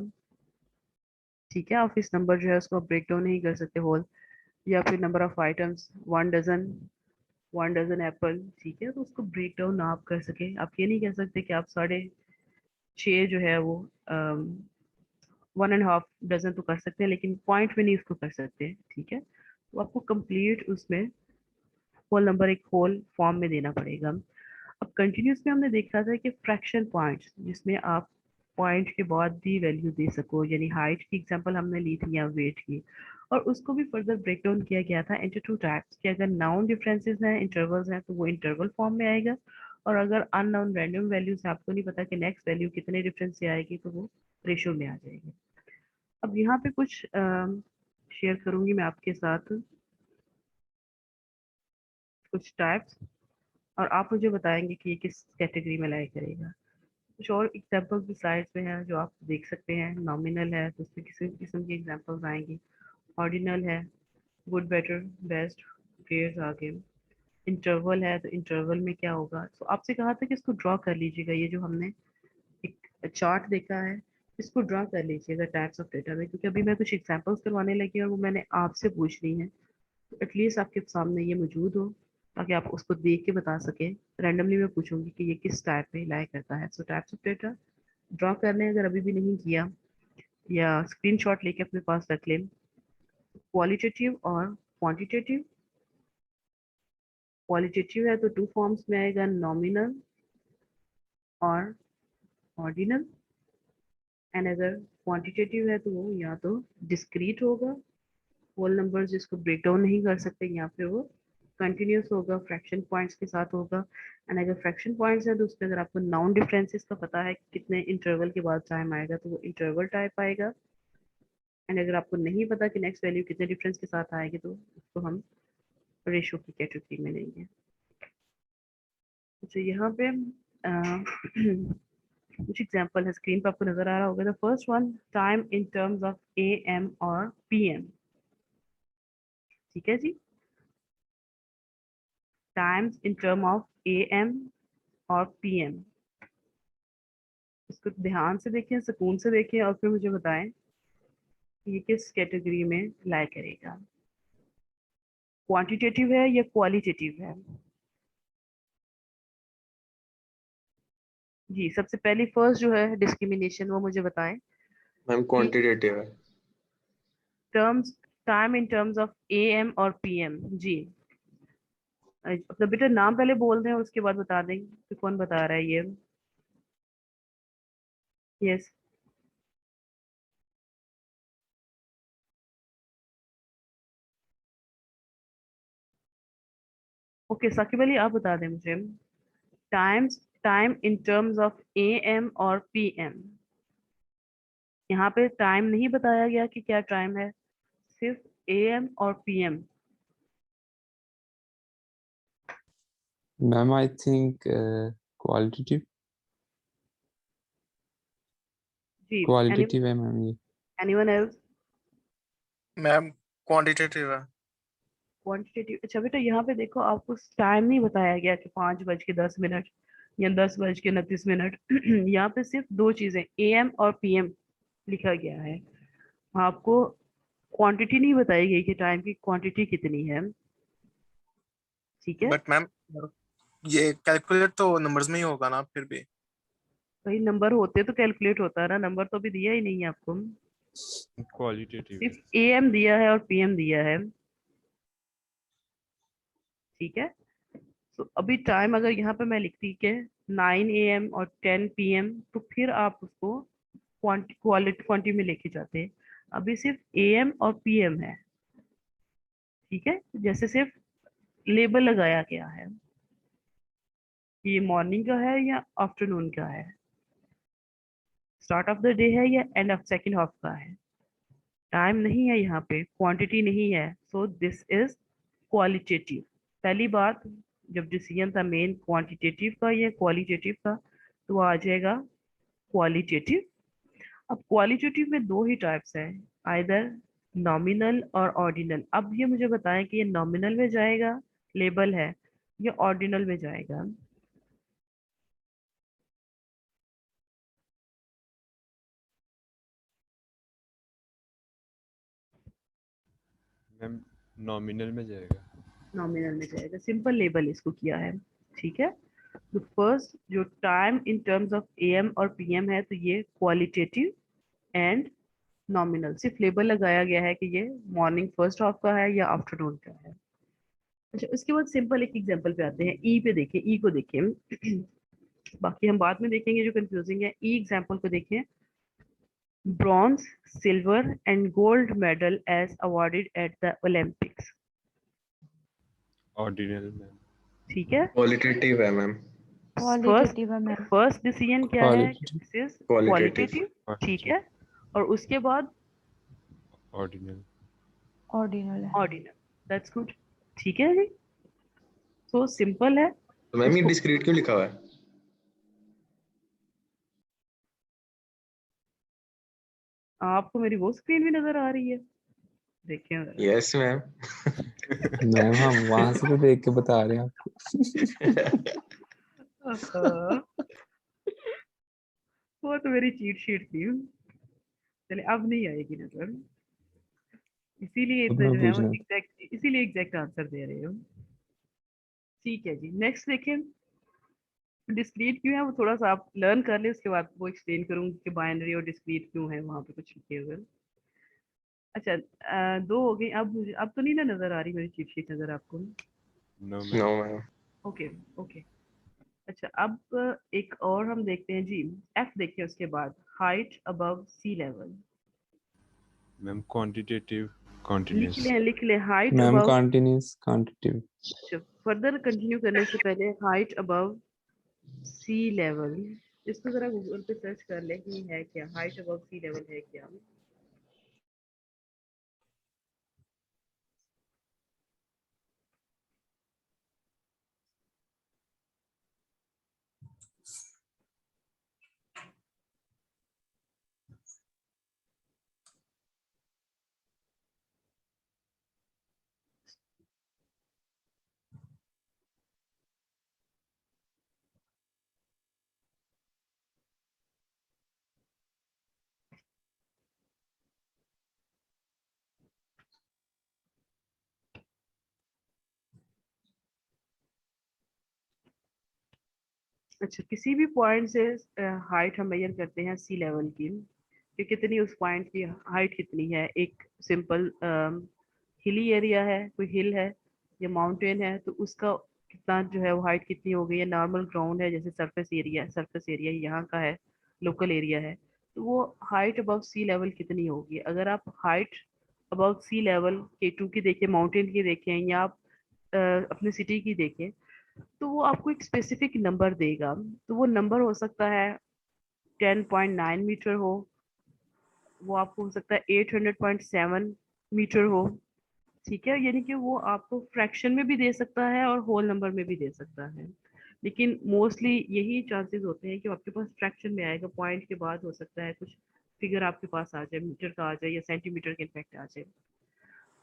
ठीक है, ऑफिस नंबर जो है उसको आप ब्रेक डाउन नहीं कर सकते होल। या फिर number of items, 1 dozen, 1 dozen apple. ठीक है, तो उसको ब्रेक डाउन ना आप कर सके, आप ये नहीं कह सकते कि आप 6.5 जो है वो 1.5 डजन तो कर सकते हैं, लेकिन पॉइंट में नहीं उसको कर सकते। ठीक है, तो आपको कंप्लीट उसमें होल नंबर एक होल फॉर्म में देना पड़ेगा। अब कंटिन्यूस में हमने देखा था कि फ्रैक्शन पॉइंट्स, जिसमें आप पॉइंट के बाद भी वैल्यू दे सको, यानी हाइट की एग्जांपल हमने ली थी या वेट की, और उसको भी फर्दर ब्रेक डाउन किया गया था इनटू 2 टाइप्स कि अगर नाउन डिफरेंसेस हैं, इंटरवल्स हैं, तो वो इंटरवल फॉर्म में आएगा, और अगर अननाउन रैंडम वैल्यूज है, आपको नहीं पता कि नेक्स्ट वैल्यू कितने डिफरेंस से आएगी, तो वो रेशियो में आ जाएगी। अब यहाँ पे कुछ शेयर करूंगी मैं आपके साथ कुछ टाइप्स, और आप मुझे बताएंगे कि ये किस कैटेगरी में लाई करेगा। कुछ और एग्जांपल्स भी स्लाइड्स में हैं जो आप देख सकते हैं। नॉमिनल है तो उसमें किसी किस्म की एग्जांपल्स आएंगी। ऑर्डिनल है, गुड, बेटर, बेस्ट, फेयर्स आगे। इंटरवल है तो इंटरवल में क्या होगा, तो आपसे कहा था कि इसको ड्रॉ कर लीजिएगा। ये जो हमने एक चार्ट देखा है, इसको ड्रॉ कर लीजिएगा टाइप्स ऑफ डेटा में, क्योंकि अभी मैं कुछ एग्जांपल्स करवाने लगी और वो मैंने आपसे पूछ ली है, तो एटलीस्ट आपके सामने ये मौजूद हो ताकि आप उसको देख के बता सके। रैंडमली मैं पूछूंगी कि ये किस टाइप में लाई करता है। सो टाइप्स ऑफ डेटा ड्रॉ करने अगर अभी भी नहीं किया, या स्क्रीनशॉट लेके अपने पास रख लें। क्वालिटेटिव और क्वांटिटेटिव। क्वालिटेटिव है तो 2 फॉर्म्स में आएगा, नॉमिनल और ऑर्डिनल। एंड अगर क्वांटिटेटिव है तो वो या तो डिस्क्रीट होगा, होल नंबर जिसको ब्रेक डाउन नहीं कर सकते, या फिर वो कंटिन्यूस होगा, फ्रैक्शन पॉइंट्स के साथ होगा। एंड अगर फ्रैक्शन पॉइंट्स है तो उसमें अगर आपको नाउन डिफरेंसेस का पता है कि कितने इंटरवल के बाद टाइम आएगा, तो वो इंटरवल टाइप आएगा। एंड अगर आपको नहीं पता कि नेक्स्ट वैल्यू कितने डिफरेंस के साथ आएगी, तो उसको हम रेशो की कैटेगरी में लेंगे। तो यहाँ पे कुछ एग्जांपल है, स्क्रीन पर आपको नजर आ रहा होगा। The first one, time in terms of AM और PM। ठीक है जी, times in term of AM और PM। इसको ध्यान से देखें, सुकून से देखें, और फिर मुझे बताएं कि ये किस कैटेगरी में लाई करेगा। क्वांटिटेटिव है या क्वालिटेटिव है? जी, सबसे पहली फर्स्ट जो है डिस्क्रिमिनेशन, वो मुझे बताएं मैम कि क्वांटिटेटिव है। Terms, time in terms of AM और PM। जी, अपना बेटा नाम पहले बोल दें और उसके बाद बता दें कि कौन बता रहा है ये। यस, ओके, साकिब अली आप बता दें मुझे। Times, time in terms of AM और PM। यहाँ पे टाइम नहीं बताया गया कि क्या टाइम है, सिर्फ AM और PM। Ma'am I think qualitative जी, क्वालिटेटिव है मैम ये। Anyone else? मैम क्वांटिटेटिव है। क्वांटिटेटिव, अच्छा बेटा यहाँ पे देखो, आपको टाइम नहीं बताया गया कि 5:10 या 10:29। यहाँ पे सिर्फ दो चीजें AM और PM लिखा गया है। आपको क्वांटिटी नहीं बताई गई कि टाइम की क्वांटिटी कितनी है। ठीक है, बट मैम ये कैलकुलेट तो नंबर्स में ही होगा ना फिर भी। भाई नंबर होते तो कैलकुलेट होता है ना, नंबर तो अभी दिया ही नहीं है आपको, क्वालिटेटिव है। सिर्फ AM दिया है और PM दिया है। ठीक है, तो अभी टाइम अगर यहाँ पे मैं लिखती के 9 AM और 10 PM, तो फिर आप उसको क्वांटिटी में लेके जाते हैं। अभी सिर्फ AM और PM है, ठीक है, जैसे सिर्फ लेबल लगाया गया है, ये मॉर्निंग का है या आफ्टरनून का है, स्टार्ट ऑफ द डे है या एंड ऑफ सेकेंड हाफ का है। टाइम नहीं है यहाँ पे, क्वांटिटी नहीं है, सो दिस इज क्वालिटेटिव। पहली बात, जब डिसीजन था मेन क्वांटिटेटिव का या क्वालिटेटिव का, तो वो आ जाएगा क्वालिटेटिव। अब क्वालिटेटिव में दो ही टाइप्स हैं, आइदर नॉमिनल और ऑर्डिनल। अब ये मुझे बताएं कि ये नॉमिनल में जाएगा, लेबल है, या ऑर्डिनल में जाएगा। मैम नॉमिनल में जाएगा। नॉमिनल में जाएगा, सिंपल लेबल इसको किया है, ठीक है। तो फर्स्ट जो time in terms of AM और PM है, तो ये क्वालिटेटिव एंड नॉमिनल, सिर्फ लेबल लगाया गया है कि ये मॉर्निंग फर्स्ट हाफ का है या आफ्टरनून का है। अच्छा, उसके बाद सिंपल एक एग्जांपल पे आते हैं, ई पे देखें, ई को देखें। बाकी हम बाद में देखेंगे जो कंफ्यूजिंग है। ई एग्जांपल को देखें, bronze, silver and gold medal as awarded at the Olympics, ordinal ma'am. ठीक है। क्वालिटेटिव है मैम। फर्स्ट क्वालिटेटिव है मैम। फर्स्ट डिसीजन क्या है, Qualitative. This is qualitative. Qualitative, ठीक है। और उसके बाद ऑर्डिनल। ऑर्डिनल है। ऑर्डिनल, दैट्स गुड, ठीक है जी। तो सिंपल है तो मैम ये इसको। डिस्क्रीट क्यों लिखा हुआ है? आपको मेरी वो स्क्रीन भी नजर आ रही है, देखिए जरा। Yes ma'am. मैम हम वहां से तो देख के बता रहे हैं आपको। वो तो मेरी चीट शीट थी, चले अब नहीं आएगी नजर, इसीलिए खुद इतना में जो है वो पूछना। एग्जैक्ट, इसीलिए एग्जैक्ट आंसर दे रहे हो। ठीक है जी, नेक्स्ट देखें। डिस्क्रीट क्यों है वो थोड़ा सा आप लर्न कर ले, उसके बाद वो एक्सप्लेन करूंगी कि बाइनरी और डिस्क्रीट क्यों है वहां पे कुछ लिखे हुए। अच्छा, दो हो गई। अब मुझे अब तो नहीं ना नजर आ रही मेरी चीट शीट, नजर आपको? No no ma'am. Ma'am. Okay okay. अच्छा, अब एक और हम देखते हैं जी, एफ देखिए, उसके बाद height above sea level. Ma'am quantitative लिख कॉन्टिन्यूस। ले, लिख ले, height ma'am above. Continuous quantitative. अच्छा, फर्दर कंटिन्यू करने से पहले हाइट अबव सी लेवल, इसको जरा गूगल पे सर्च कर ले कि है क्या, हाइट अबव सी लेवल है क्या। अच्छा, किसी भी पॉइंट से हाइट हम मेजर करते हैं सी लेवल की, कि कितनी उस पॉइंट की हाइट कितनी है। एक सिंपल हिली एरिया है, कोई हिल है या माउंटेन है, तो उसका कितना जो है वो हाइट कितनी हो गई है। नॉर्मल ग्राउंड है, जैसे सरफेस एरिया यहाँ का है, लोकल एरिया है, तो वो हाइट अबव सी लेवल कितनी होगी। अगर आप height above sea level K2 की देखें, माउंटेन की देखें, या आप अपने सिटी की देखें, तो वो आपको एक स्पेसिफिक नंबर देगा। तो वो नंबर हो सकता है 10.9 मीटर हो, वो आपको हो सकता है 800.7 मीटर हो, ठीक है। यानी कि वो आपको फ्रैक्शन में भी दे सकता है और होल नंबर में भी दे सकता है, लेकिन मोस्टली यही चांसेस होते हैं कि वो आपके पास फ्रैक्शन में आएगा। पॉइंट के बाद हो सकता है कुछ फिगर आपके पास आ जाए, मीटर का आ जाए या सेंटीमीटर के इफेक्ट आ जाए।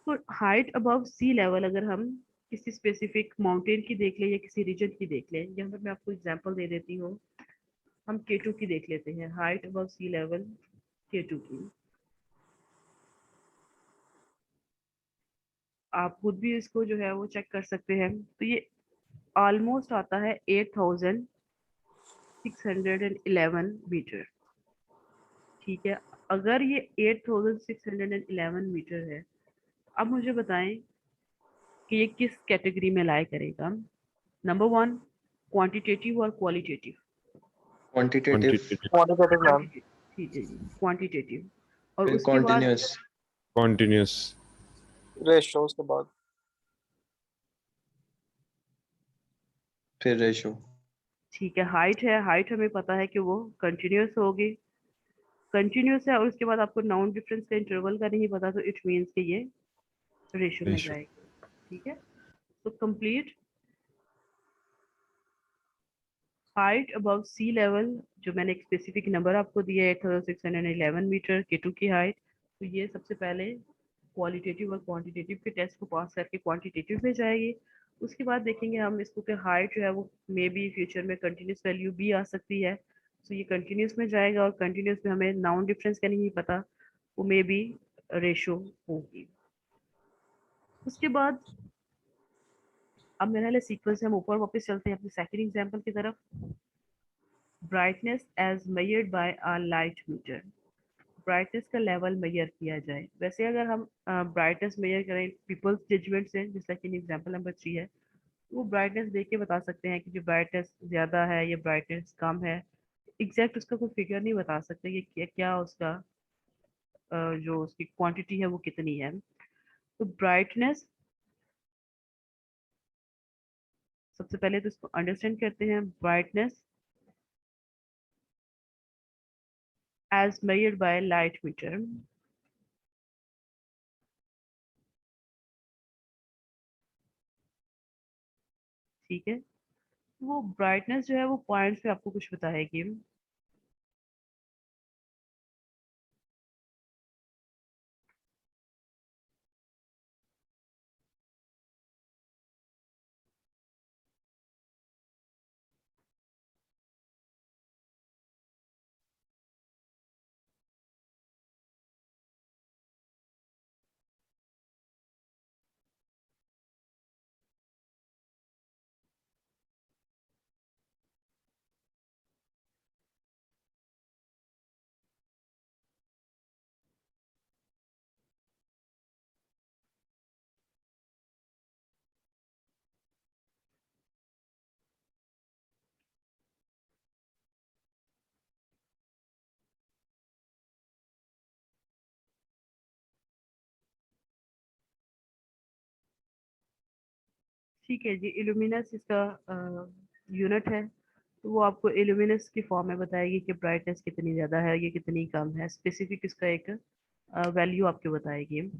तो हाइट अबव सी लेवल अगर हम किसी स्पेसिफिक माउंटेन की देख लें या किसी रीजन की देख लें, यहाँ पर मैं आपको एग्जांपल दे देती हूँ। हम K2 की देख लेते हैं, height above sea level K2 की। आप खुद भी इसको जो है वो चेक कर सकते हैं। तो ये ऑलमोस्ट आता है 8,611 मीटर, ठीक है। अगर ये 8,611 मीटर है, अब मुझे बताएं कि ये किस कैटेगरी में लाई करेगा। नंबर 1, क्वांटिटेटिव और क्वालिटेटिव? Quantitative, quantitative ma'am. ठीक है जी, क्वांटिटेटिव। और फिर उसके बाद कॉन्टिन्यूस, continuous, रेशियो उसके बाद। फिर रेशो। ठीक है, हाइट है, हाइट हमें पता है कि वो कंटिन्यूस होगी, कंटिन्यूस है, और उसके बाद आपको नाउन डिफरेंस का इंटरवल का नहीं पता, तो इट मींस कि ये रेशियो में ratio, जाएगी। ठीक है, तो complete height above sea level, जो मैंने एक स्पेसिफिक नंबर आपको दिया है 8611 मीटर K2 की हाइट, तो ये सबसे पहले क्वालिटेटिव और क्वांटिटेटिव के टेस्ट को पास करके क्वांटिटेटिव में जाएगी। उसके बाद देखेंगे हम इसको कि हाइट जो है वो मे बी फ्यूचर में कंटिन्यूस वैल्यू भी आ सकती है, तो ये कंटिन्यूस में जाएगा, और कंटिन्यूस में हमें नाउन डिफरेंस का नहीं पता, वो मे बी रेशो होगी। उसके बाद अब मेरे वाले सीक्वेंस से हम ऊपर वापस चलते हैं अपने सेकंड एग्जांपल की तरफ। Brightness as measured by a light meter, brightness का लेवल मेजर किया जाए। वैसे अगर हम ब्राइटनेस मेजर करें पीपल्स जजमेंट से, जिस लाइक इन एग्जांपल नंबर 3 है, तो वो ब्राइटनेस देख के बता सकते हैं कि जो ब्राइटनेस ज़्यादा है या ब्राइटनेस कम है। एग्जैक्ट उसका कोई फिगर नहीं बता सकते कि क्या उसका जो उसकी क्वांटिटी है वो कितनी है। तो ब्राइटनेस, सबसे पहले तो इसको अंडरस्टैंड करते हैं। Brightness as measured by light meter, ठीक है, वो ब्राइटनेस जो है वो पॉइंट्स पे आपको कुछ बताएगी। ठीक है जी, इल्यूमिनस इसका यूनिट है, तो वो आपको इल्यूमिनस की फॉर्म में बताएगी कि ब्राइटनेस कितनी ज़्यादा है, ये कितनी कम है, स्पेसिफिक इसका एक वैल्यू आपको बताएगी।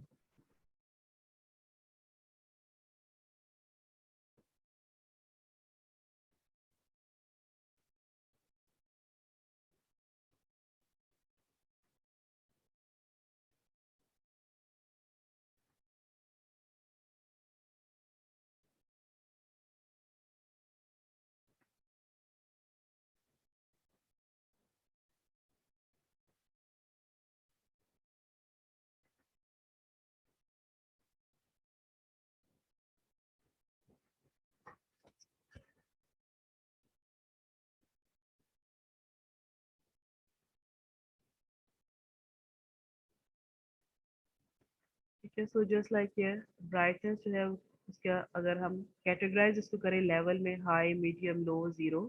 ठीक है, so just like here brightness जो है उसका अगर हम कैटेगराइज इसको करें लेवल में, हाई, मीडियम, लो, ज़ीरो,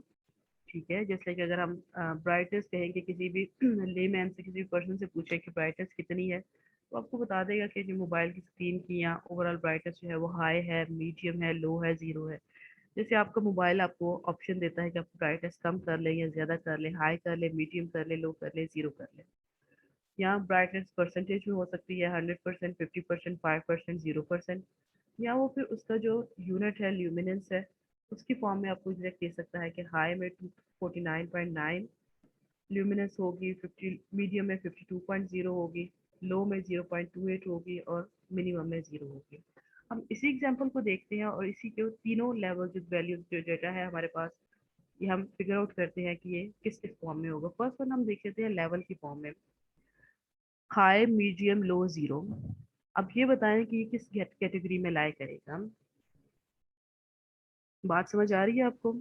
ठीक है, जैसे कि अगर हम ब्राइटनेस कहेंगे, किसी भी लेमैन से, किसी भी पर्सन से पूछे कि ब्राइटनेस कितनी है, तो आपको बता देगा कि जो मोबाइल की स्क्रीन की या ओवरऑल ब्राइटनेस जो है वो हाई है, मीडियम है, लो है, ज़ीरो है। जैसे आपका मोबाइल आपको ऑप्शन देता है कि आप ब्राइटनेस कम कर लें या ज़्यादा कर लें, हाई कर लें, मीडियम कर लें, लो कर लें, ज़ीरो कर लें। यहाँ ब्राइटनेस परसेंटेज में हो सकती है 100%, 50%, 5%, 0%, या वो फिर उसका जो यूनिट है ल्यूमिनेंस है उसकी फॉर्म में आपको एग्जैक्ट दे सकता है कि हाई में 249.9 ल्यूमिनेंस होगी, 50 मीडियम में 52.0 होगी, लो में 0.28 होगी, और मिनिमम में 0 होगी। हम इसी एग्जांपल को देखते हैं और इसी के तीनों लेवल जो वैल्यू जो डेटा है हमारे पास, ये हम फिगर आउट करते हैं कि ये किस किस फॉर्म में होगा। फर्स्ट वन हम देख लेते हैं लेवल की फॉर्म में, हाई, मीडियम, लो, जीरो। अब ये बताएं कि ये किस कैटेगरी में लाई करेगा। बात समझ आ रही है आपको?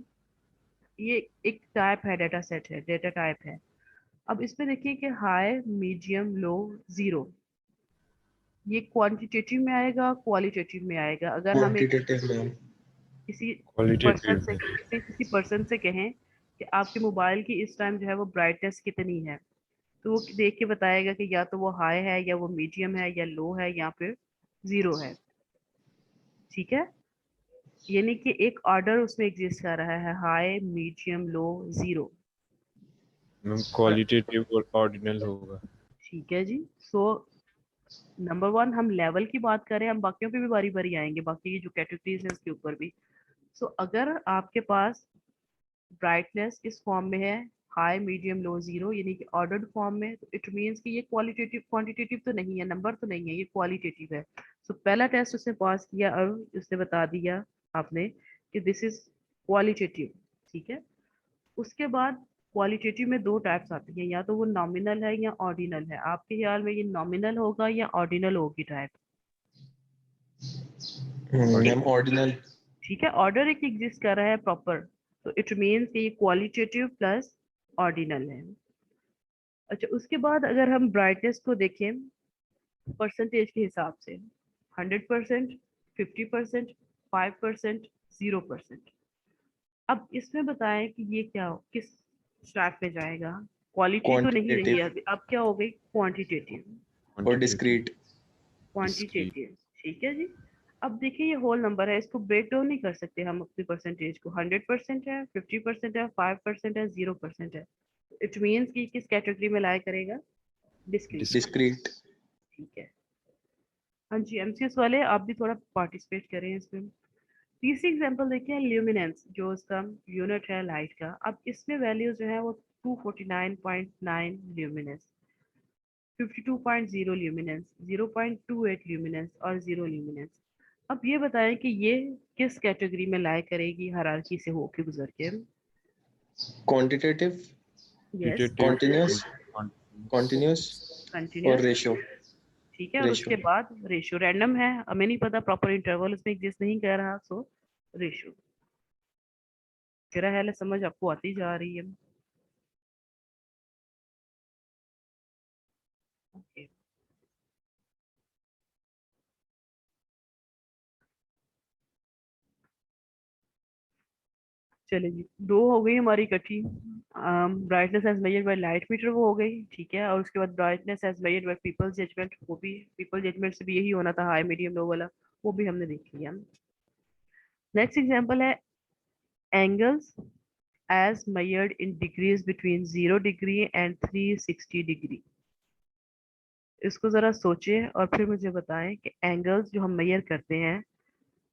ये एक टाइप है, डाटा सेट है, डेटा टाइप है। अब इसमें देखिए कि हाई, मीडियम, लो, जीरो, ये क्वांटिटेटिव में आएगा, क्वालिटेटिव में आएगा। अगर हम एक क्वांटिटेटिव में। किसी क्वालिटेटिव में किसी पर्सन से कहें कि आपके मोबाइल की इस टाइम जो है वो ब्राइटनेस कितनी है, तो वो देख के बताएगा कि या तो वो हाई है या वो मीडियम है या लो है या फिर जीरो है। ठीक है, यानी कि एक ऑर्डर उसमें एग्जिस्ट कर रहा है, high medium low zero. Ma'am qualitative और ऑर्डिनल होगा। ठीक है जी। सो नंबर वन हम लेवल की बात करें, हम बाकियों पे भी बारी बारी आएंगे, बाकी की जो कैटेगरीज है उसके ऊपर भी। सो अगर आपके पास ब्राइटनेस इस फॉर्म में है, हाई मीडियम लो जीरो, यानी कि ऑर्डर्ड फॉर्म में, तो इट मींस कि ये क्वालिटेटिव क्वांटिटेटिव तो नहीं है, नंबर तो नहीं है, ये क्वालिटेटिव है। सो पहला टेस्ट उसने पास किया और उसने बता दिया आपने कि दिस इज क्वालिटेटिव। ठीक है, उसके बाद क्वालिटेटिव में दो टाइप्स आती हैं, या तो वो नॉमिनल है या ऑर्डिनल है। आपके ख्याल में ये नॉमिनल होगा या ऑर्डिनल होगी टाइप? Ma'am ordinal. ठीक है, ऑर्डर एक एग्जिस्ट कर रहा है प्रॉपर, तो इट मीन्स कि ये क्वालिटेटिव प्लस ऑर्डिनल है। अच्छा, उसके बाद अगर हम ब्राइटनेस को देखें परसेंटेज के हिसाब से, 100%, 50%, 5%, 0%। अब इसमें बताएं कि ये क्या किस स्टार्ट में जाएगा। क्वालिटी तो नहीं रही क्वांटिटेटिव अभी, अब क्या हो गई, क्वांटिटेटिव। और डिस्क्रीट। क्वांटिटेटिव, ठीक है जी। अब देखिए ये होल नंबर है, इसको ब्रेक डाउन नहीं कर सकते हम अपनी परसेंटेज को, 100% है, 50% है, 5% है, 0% है। इट मीन्स कि किस कैटेगरी में लाया करेगा, डिस्क्रीट। डिस्क्रीट। ठीक है। हाँ जी, एमसीएस वाले आप भी थोड़ा पार्टिसिपेट करें इसमें। तीसरी एग्जांपल देखिए, ल्यूमिनेंस, जो इसका यूनिट है लाइट का। अब इसमें वैल्यू जो है वो 249.9 ल्यूमिनेंस, 52.0 ल्यूमिनेंस, 0.28 ल्यूमिनेंस और 0 ल्यूमिनेंस। अब ये बताएं कि ये किस कैटेगरी में लाया करेगी हायरार्की से होके गुजर के। क्वांटिटेटिव, यस, कॉन्टिन्यूस, कॉन्टिन्यूस और कंटिन्यूस। रेशियो। ठीक है, और उसके रेशियो। बाद रेशियो रैंडम है, हमें नहीं पता, प्रॉपर इंटरवल इसमें एग्जिस्ट नहीं कर रहा, सो रेशियो। मेरा ख्याल है समझ आपको आती जा रही है। ओके, चलिए जी, दो हो गई हमारी इकट्ठी। Brightness as measured by light meter वो हो गई, ठीक है, और उसके बाद brightness as measured by people judgement, वो भी पीपल जजमेंट से भी यही होना था, हाई मीडियम लो वाला, वो भी हमने देख लिया। नेक्स्ट एग्जांपल है angles as measured in degrees between 0 degree and 360 degree। इसको जरा सोचें और फिर मुझे बताएं कि एंगल्स जो हम मेजर करते हैं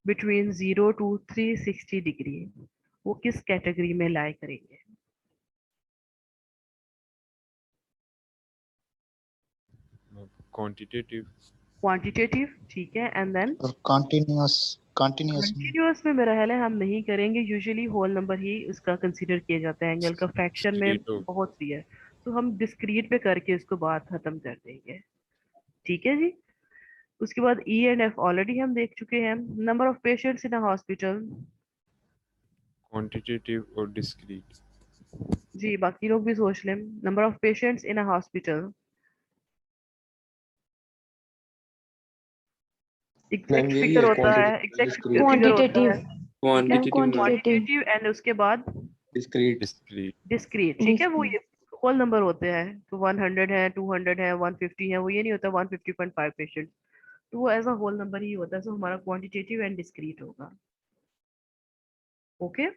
बिटवीन 0 to 360 डिग्री, वो किस कैटेगरी में लाए करेंगे। क्वांटिटेटिव। क्वांटिटेटिव, ठीक है, एंड देन और कंटिन्यूअस कंटिन्यूअस में कंटिन्यूअस में मेरा ख्याल है हम नहीं करेंगे, यूजुअली होल नंबर ही उसका कंसीडर किया जाता है, एंगल का फ्रैक्शन में डिस्क्रीट होगा। बहुत रेयर। तो हम डिस्क्रीट पे करके इसको बात खत्म कर देंगे। ठीक है जी। उसके बाद ई एंड एफ ऑलरेडी हम देख चुके हैं। Number of patients in a hospital, quantitative और डिस्क्रीट। जी बाकी लोग भी सोच लें। Number of patients in a hospital, ma'am exact यही फिगर है होता है, क्वांटिटेटिव एग्जैक्ट डिस्क्रीट। फिगर होता है, क्वांटिटेटिव ठीक है, ma'am, quantitative quantitative quantitative and उसके बाद डिस्क्रीट। डिस्क्रीट। डिस्क्रीट। ठीक है, वो ये होल नंबर होते हैं, तो 100 है, 200 है, 150 है, वो ये नहीं होता 150.5 पेशेंट, तो वो एज अ होल नंबर ही होता है। सो हमारा क्वांटिटेटिव एंड डिस्क्रीट होगा। ओके,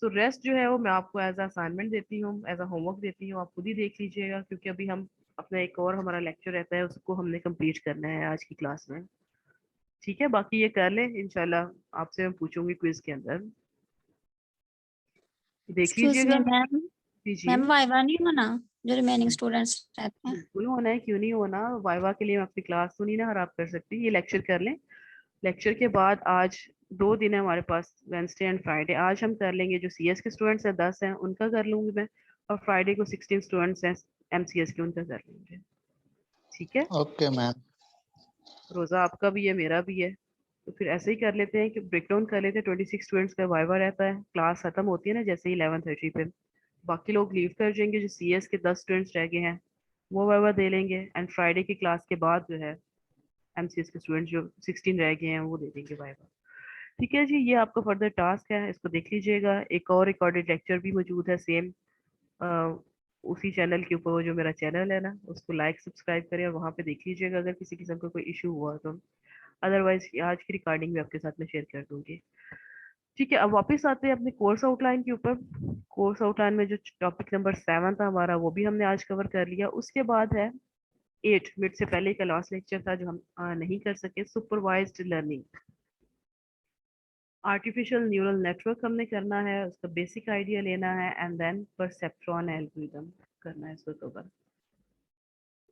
सो रेस्ट जो है वो मैं आपको एज असाइनमेंट देती हूँ, एज अ होमवर्क देती हूँ, आप खुद ही देख लीजिएगा, क्योंकि अभी हम अपना एक और हमारा लेक्चर रहता है, उसको हमने कंप्लीट करना है आज की क्लास में। ठीक है, बाकी ये कर लें, इंशाल्लाह आपसे मैं पूछूंगी क्विज के अंदर, देख एक्सक्यूज लीजिएगा। मी मैम, दीजिए, मैम वाइवा नहीं होना जो रिमेनिंग स्टूडेंट्स रहते हैं? बिल्कुल होना है, क्यों नहीं होना। वाइवा के लिए मैं अपनी क्लास तो नहीं ना खराब कर सकती, ये लेक्चर कर लें। लेक्चर के बाद आज 2 दिन है हमारे पास, वेंसडे एंड फ्राइडे। आज हम कर लेंगे जो सीएस के स्टूडेंट्स हैं 10 हैं उनका कर लूंगी मैं, और फ्राइडे को 16 स्टूडेंट्स हैं एमसीएस के, उनका कर लेंगे। ठीक है, ओके मैम। रोजा आपका भी है, मेरा भी है, तो फिर ऐसे ही कर लेते हैं कि ब्रेक डाउन कर लेते हैं। 26 स्टूडेंट्स का वाइवा रहता है, क्लास खत्म होती है ना जैसे ही 11:30 पे, बाकी लोग लीव कर जाएंगे, जो सीएस के 10 स्टूडेंट्स रह गए हैं वो वाइवा दे लेंगे, एंड फ्राइडे की क्लास के बाद जो है एमसीएस के स्टूडेंट जो 16 रह गए हैं वो दे देंगे वाइवा। ठीक है जी, ये आपका फर्दर टास्क है, इसको देख लीजिएगा। एक और रिकॉर्डेड लेक्चर भी मौजूद है सेम उसी चैनल के ऊपर, जो मेरा चैनल है ना, उसको लाइक सब्सक्राइब करें और वहाँ पे देख लीजिएगा अगर किसी किस्म का कोई इशू हुआ तो। अदरवाइज आज की रिकॉर्डिंग भी आपके साथ में शेयर कर दूंगी। ठीक है, अब वापस आते हैं अपने कोर्स आउटलाइन के ऊपर। कोर्स आउटलाइन में जो टॉपिक नंबर 7 था हमारा, वो भी हमने आज कवर कर लिया। उसके बाद है 8, मिड से पहले का लास्ट लेक्चर था जो हम नहीं कर सके, supervised learning. Artificial neural network हमने करना है, उसका बेसिक आइडिया लेना है, एंड देन परसेप्ट्रॉन एल्गोरिथम करना है इसको कवर।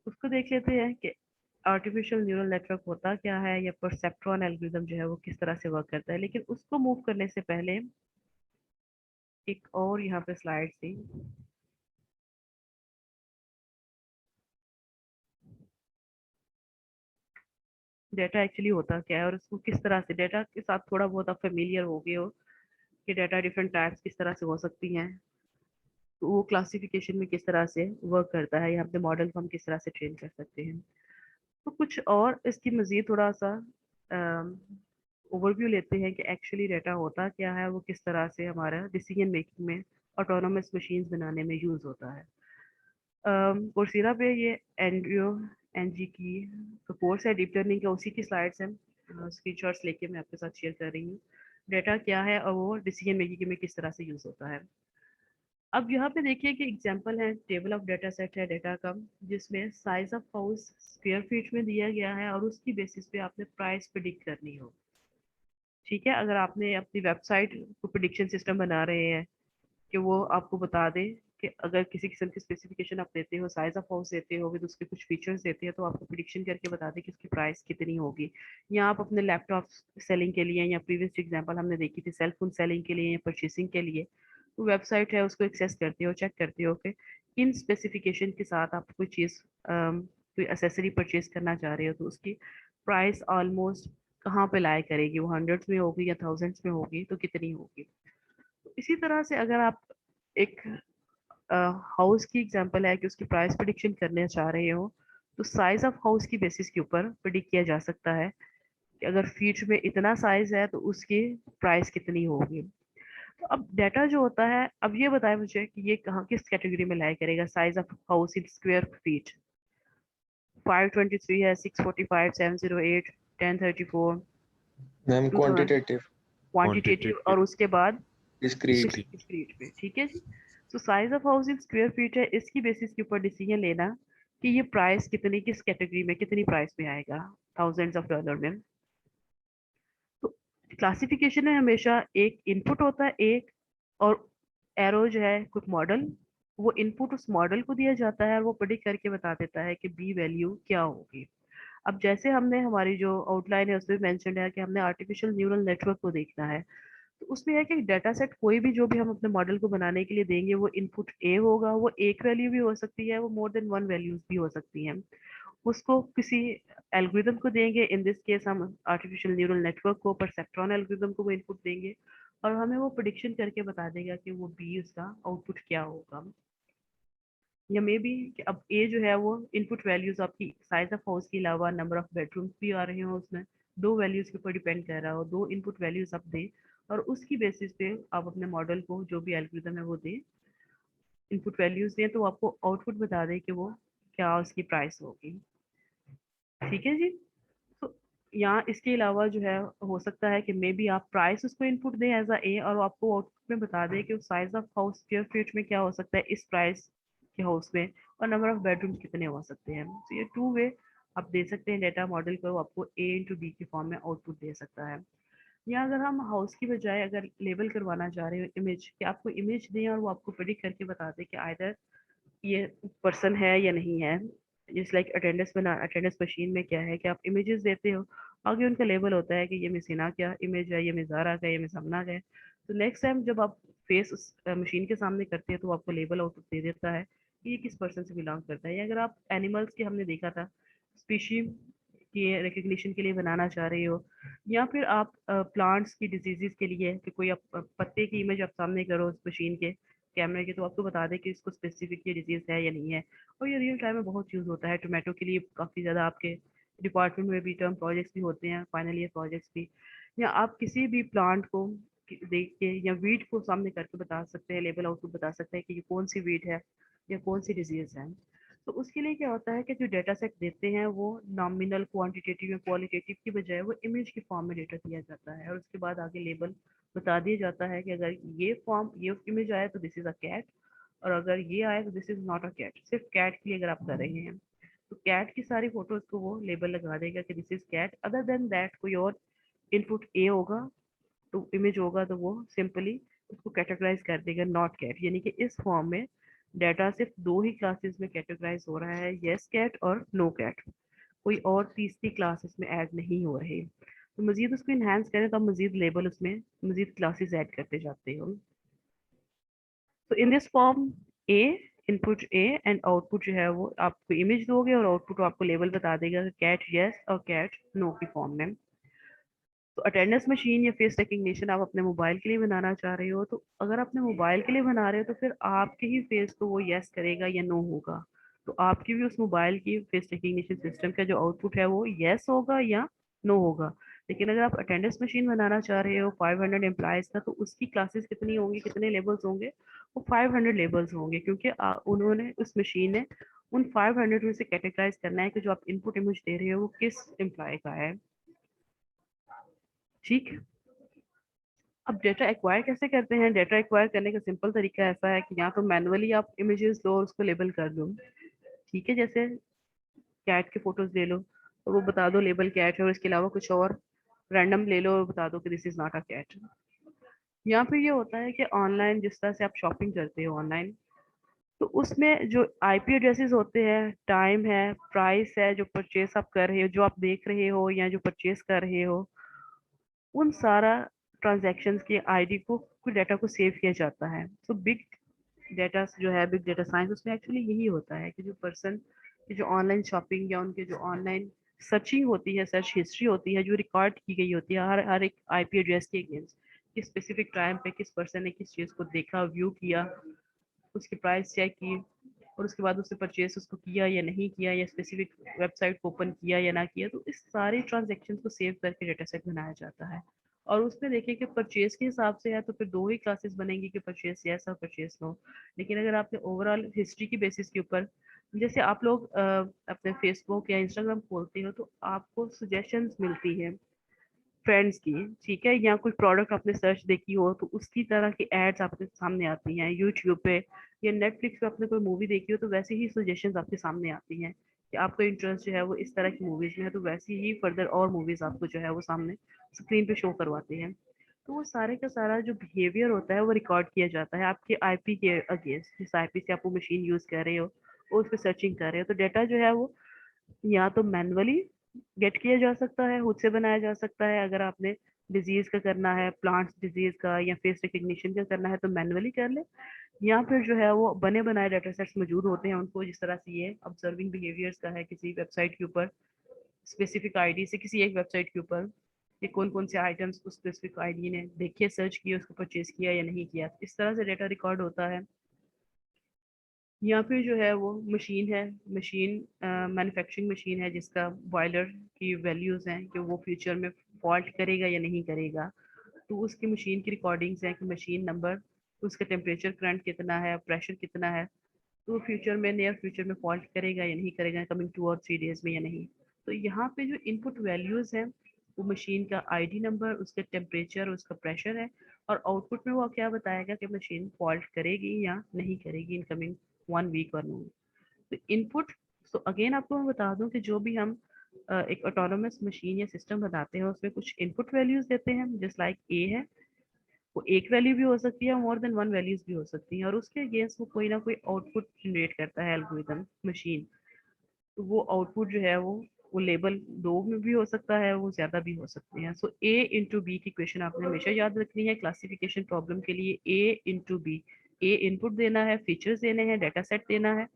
उसको देख लेते हैं कि आर्टिफिशियल न्यूरल नेटवर्क होता क्या है, या परसेप्ट्रॉन एल्गोरिथम जो है वो किस तरह से वर्क करता है। लेकिन उसको मूव करने से पहले एक और यहाँ पे स्लाइड थी। डेटा एक्चुअली होता क्या है और उसको किस तरह से, डेटा के साथ थोड़ा बहुत आप फेमिलियर हो गए हो कि डेटा डिफरेंट टाइप्स किस तरह से हो सकती हैं, तो वो क्लासिफिकेशन में किस तरह से वर्क करता है, या अपने मॉडल को हम किस तरह से ट्रेन कर सकते हैं। तो कुछ और इसकी मज़ीद थोड़ा सा ओवरव्यू लेते हैं कि एक्चुअली डाटा होता क्या है, वो किस तरह से हमारा डिसीजन मेकिंग में ऑटोनोमस मशीन्स बनाने में यूज़ होता है। कोर्सेरा पे ये एंड्रियो एनजी की तो कोर्स है डीप लर्निंग का, उसी की स्लाइड्स हैं, स्क्रीनशॉट्स लेके मैं आपके साथ शेयर कर रही हूँ। डाटा क्या है और वो डिसीजन मेकिंग में किस तरह से यूज़ होता है। अब यहाँ पे देखिए कि एग्जांपल है, टेबल ऑफ डाटा सेट है डाटा का, जिसमें size of house square feet में दिया गया है और उसकी बेसिस पे आपने प्राइस प्रिडिक्ट करनी हो। ठीक है, अगर आपने अपनी वेबसाइट को प्रिडिक्शन सिस्टम बना रहे हैं कि वो आपको बता दे कि अगर किसी किस्म की स्पेसिफिकेशन आप देते हो, साइज ऑफ हाउस देते हो, विद उसके कुछ फीचर्स देते हैं, तो आपको प्रिडिक्शन करके बता दे कि उसकी प्राइस कितनी होगी। या आप अपने लैपटॉप सेलिंग के लिए, या प्रीवियस एग्जांपल हमने देखी थी सेल फोन सेलिंग के लिए या परचेसिंग के लिए, तो वेबसाइट है उसको एक्सेस करते हो, चेक करते हो कि इन स्पेसिफिकेशन के साथ आप कोई चीज़ कोई एसेसरी परचेज करना चाह रहे हो, तो उसकी प्राइस ऑलमोस्ट कहाँ पे लाया करेगी, वो हंड्रेड्स में होगी या थाउजेंड्स में होगी, तो कितनी होगी। तो इसी तरह से अगर आप एक हाउस की एग्जांपल है कि उसकी प्राइस प्रिडिक्शन करने चाह रहे हो, तो साइज ऑफ हाउस की बेसिस के ऊपर प्रिडिक्ट किया जा सकता है कि अगर फीट में इतना साइज है तो उसकी प्राइस कितनी होगी। तो अब डाटा जो होता है, अब ये बताए मुझे कि ये कहाँ किस कैटेगरी में लाया करेगा। Size of house in square feet 523 है, 645, 708, 1034, मैम 2000 क्वांटिटेटिव क्वांटिटेटिव, और उसके बाद डिस्क्रीट डिस्क्रीट पे। ठीक है जी, तो size of house in square feet है, इसकी बेसिस के ऊपर डिसीजन लेना कि ये प्राइस कितनी, किस कैटेगरी में कितनी प्राइस में आएगा, थाउजेंड्स ऑफ डॉलर में। तो क्लासिफिकेशन में हमेशा एक इनपुट होता है एक, और एरो जो है कुछ मॉडल, वो इनपुट उस मॉडल को दिया जाता है और वो प्रेडिक्ट करके बता देता है कि बी वैल्यू क्या होगी। अब जैसे हमने हमारी जो आउटलाइन है उसमें मेंशन है कि हमने आर्टिफिशियल न्यूरल नेटवर्क को देखना है, तो उसमें है कि डाटा सेट कोई भी जो भी हम अपने मॉडल को बनाने के लिए देंगे, वो इनपुट ए होगा, वो एक वैल्यू भी हो सकती है, वो मोर देन वन वैल्यूज भी हो सकती हैं। उसको किसी एल्गोरिदम को देंगे, इन दिस केस हम आर्टिफिशियल न्यूरल नेटवर्क को, परसेप्ट्रॉन एल्गोरिदम को वो इनपुट देंगे, और हमें वो प्रिडिक्शन करके बता देगा कि वो बी उसका आउटपुट क्या होगा। या मे बी कि अब ए जो है वो इनपुट वैल्यूज आपकी साइज ऑफ हाउस के अलावा नंबर ऑफ बेडरूम्स भी आ रहे हो, उसमें दो वैल्यूज के ऊपर डिपेंड कर रहा हो, दो इनपुट वैल्यूज आप दे, और उसकी बेसिस पे आप अपने मॉडल को जो भी एल्गोरिदम है वो दे, इनपुट वैल्यूज दें, तो आपको आउटपुट बता दे कि वो क्या उसकी प्राइस होगी। ठीक है जी, तो यहाँ इसके अलावा जो है हो सकता है कि मे बी आप प्राइस उसको इनपुट दें एज अ ए, और आपको आउटपुट में बता दें कि size of house square feet में क्या हो सकता है इस प्राइस के हाउस में, और नंबर ऑफ बेडरूम कितने हो सकते हैं। तो ये टू वे आप दे सकते हैं डेटा मॉडल को, आपको ए इंटू बी के फॉर्म में आउटपुट दे सकता है। या अगर हम हाउस की बजाय अगर लेबल करवाना चाह रहे हो इमेज, कि आपको इमेज दें और वो आपको प्रेडिक्ट करके बता दें कि आइदर ये पर्सन है या नहीं है। जिस लाइक अटेंडेंस मशीन में क्या है कि आप इमेजेस देते हो, आगे उनका लेबल होता है कि ये मिस हिना क्या इमेज है, ये मिस ज़ारा का, ये मिस अमना का है। तो नेक्स्ट टाइम जब आप फेस उस मशीन के सामने करते हैं, तो वो आपको लेबल आउटपुट दे देता है कि ये किस पर्सन से बिलोंग करता है। या अगर आप एनिमल्स की हमने देखा था स्पीशी की रिकग्निशन के लिए बनाना चाह रहे हो, या फिर आप प्लांट्स की डिजीजेस के लिए कि कोई आप पत्ते की इमेज आप सामने करो उस मशीन के कैमरे के, तो आपको बता दें कि इसको स्पेसिफिक ये डिजीज है या नहीं है। और ये रियल टाइम में बहुत यूज़ होता है, टोमेटो के लिए काफ़ी ज़्यादा आपके डिपार्टमेंट में भी टर्म प्रोजेक्ट्स भी होते हैं, फाइनल ईयर प्रोजेक्ट्स भी, या आप किसी भी प्लांट को देख के या वीट को सामने करके बता सकते हैं, लेबल आउटपुट बता सकते हैं कि ये कौन सी वीट है या कौन सी डिजीज है। तो उसके लिए क्या होता है कि जो डेटा सेट देते हैं वो नॉमिनल, क्वांटिटेटिव या क्वालिटेटिव की बजाय वो इमेज की फॉर्म में डेटा दिया जाता है, और उसके बाद आगे लेबल बता दिया जाता है कि अगर ये इमेज आया तो दिस इज अ कैट, और अगर ये आया तो this is not a cat. सिर्फ कैट के लिए अगर आप कर रहे हैं तो कैट की सारी फोटोज को वो लेबल लगा देगा कि this is cat. Other than that कोई और इनपुट ए होगा तो इमेज होगा तो वो सिंपली उसको कैटेगराइज कर देगा नॉट कैट। यानी कि इस फॉर्म में डाटा सिर्फ दो ही क्लासेस में कैटेगराइज हो रहा है, यस कैट और नो कैट। कोई और तीसरी क्लास इसमें ऐड नहीं हो रही। तो मजीद उसको इन्हांस करें तो आप मजीद लेबल उसमें मजीद क्लासेस ऐड करते जाते हो। तो in this form A, input A and output जो है वो आपको इमेज दोगे और आउटपुट आपको लेबल बता देगा कैट यस और कैट नो की फॉर्म में। तो अटेंडेंस मशीन या फेस रिकग्निशन आप अपने मोबाइल के लिए बनाना चाह रहे हो, तो अगर अपने मोबाइल के लिए बना रहे हो तो फिर आपके ही फेस को वो यस करेगा या नो होगा। तो आपकी भी उस मोबाइल की फेस रिकग्निशन सिस्टम का जो आउटपुट है वो यस होगा या नो होगा। लेकिन अगर आप अटेंडेंस मशीन बनाना चाह रहे हो 500 एम्प्लॉयज का, तो उसकी क्लासेस कितनी होंगी, कितने लेबल्स होंगे? वो 500 लेबल्स होंगे, क्योंकि उन्होंने उस मशीन ने उन 500 में से कैटेगराइज करना है कि जो आप इनपुट इमेज दे रहे हो वो किस एम्प्लॉय का है। ठीक। अब डेटा एक्वायर कैसे करते हैं? डेटा एक्वायर करने का सिंपल तरीका ऐसा है कि या तो मैनुअली आप इमेजेस लो और उसको लेबल कर दो। ठीक है, जैसे कैट के फोटोज ले लो और वो बता दो लेबल कैट है, और इसके अलावा कुछ और रैंडम ले लो और बता दो कि this is not a cat. या फिर ये होता है कि ऑनलाइन जिस तरह से आप शॉपिंग करते हो ऑनलाइन, तो उसमें जो आईपी एड्रेसेस होते हैं, टाइम है, प्राइस है, जो परचेस आप कर रहे हो, जो आप देख रहे हो या जो परचेस कर रहे हो, उन सारा ट्रांजैक्शंस की आईडी को, कुछ डाटा को सेव किया जाता है। तो बिग डाटा जो है, बिग डाटा साइंस, उसमें एक्चुअली यही होता है कि जो पर्सन की जो ऑनलाइन शॉपिंग या उनके जो ऑनलाइन सर्चिंग होती है, सर्च हिस्ट्री होती है, जो रिकॉर्ड की गई होती है हर हर एक आईपी एड्रेस के अगेंस्ट, किस स्पेसिफिक टाइम पे किस पर्सन ने किस चीज़ को देखा, व्यू किया, उसकी प्राइस चेक की, और उसके बाद उससे परचेस उसको किया या नहीं किया, या स्पेसिफिक वेबसाइट को ओपन किया या ना किया। तो इस सारे ट्रांजेक्शन को सेव करके डेटा सेट बनाया जाता है। और उसमें देखिए कि परचेस के हिसाब से है तो फिर दो ही क्लासेस बनेंगी कि परचेस यस और परचेस नो। लेकिन अगर आपने ओवरऑल हिस्ट्री की बेसिस के ऊपर, जैसे आप लोग अपने फेसबुक या इंस्टाग्राम खोलते हो तो आपको सजेशंस मिलती है फ्रेंड्स की, ठीक है, या कोई प्रोडक्ट आपने सर्च देखी हो तो उसकी तरह की एड्स आपके सामने आती हैं यूट्यूब पे, या नेटफ्लिक्स पे आपने कोई मूवी देखी हो तो वैसे ही सजेशंस आपके सामने आती हैं कि आपका इंटरेस्ट जो है वो इस तरह की मूवीज में है, तो वैसे ही फर्दर और मूवीज आपको जो है वो सामने स्क्रीन पे शो करवाते हैं। तो वो सारे का सारा जो बिहेवियर होता है वो रिकॉर्ड किया जाता है आपके आईपी के अगेंस्ट, जिस आईपी से आप वो मशीन यूज कर रहे हो और उस पर सर्चिंग कर रहे हो। तो डेटा जो है वो या तो मैनुअली गेट किया जा सकता है, खुद से बनाया जा सकता है। अगर आपने डिजीज का करना है, प्लांट्स डिजीज का या फेस रिकग्निशन का करना है तो मैनुअली कर ले, या फिर जो है वो बने बनाए डाटा सेट्स मौजूद होते हैं उनको, जिस तरह से ये ऑब्जर्विंग बिहेवियर्स का है किसी वेबसाइट के ऊपर, स्पेसिफिक आईडी से किसी एक वेबसाइट के ऊपर कि कौन कौन से आइटम्स उस स्पेसिफिक आईडी ने देखे, सर्च किए, उसको परचेज किया या नहीं किया, इस तरह से डाटा रिकॉर्ड होता है। या फिर जो है वो मशीन है, मशीन मैन्युफैक्चरिंग मशीन है जिसका बॉयलर की वैल्यूज़ हैं कि वो फ्यूचर में फॉल्ट करेगा या नहीं करेगा, तो उसकी मशीन की रिकॉर्डिंग्स हैं कि मशीन नंबर, उसका टेम्परेचर करंट कितना है, प्रेशर कितना है, तो वो फ्यूचर में, नियर फ्यूचर में फॉल्ट करेगा या नहीं करेगा कमिंग 2 और 3 डेज में या नहीं। तो यहाँ पे जो इनपुट वैल्यूज़ हैं वो मशीन का आईडी नंबर, उसका टेम्परेचर, उसका प्रेशर है, और आउटपुट में वो क्या बताएगा कि मशीन फॉल्ट करेगी या नहीं करेगी इन कमिंग 1 वीक और नो। तो इनपुट, तो अगेन आपको मैं बता दूं कि जो भी हम एक ऑटोनोमस मशीन या सिस्टम बनाते हैं उसमें कुछ इनपुट वैल्यूज देते हैं, जस्ट लाइक ए है, वो एक वैल्यू भी हो सकती है, मोर देन वन वैल्यूज भी हो सकती हैं, और उसके अगेंस्ट वो कोई ना कोई आउटपुट जनरेट करता है एल्गोरिथम मशीन। तो वो आउटपुट जो है वो लेबल दो में भी हो सकता है, वो ज्यादा भी हो सकते हैं। सो ए इंटू बी की क्वेश्चन आपने हमेशा याद रखनी है क्लासिफिकेशन प्रॉब्लम के लिए। ए इंटू बी, ए इनपुट देना है, फीचर्स देने हैं, डाटा सेट देना है,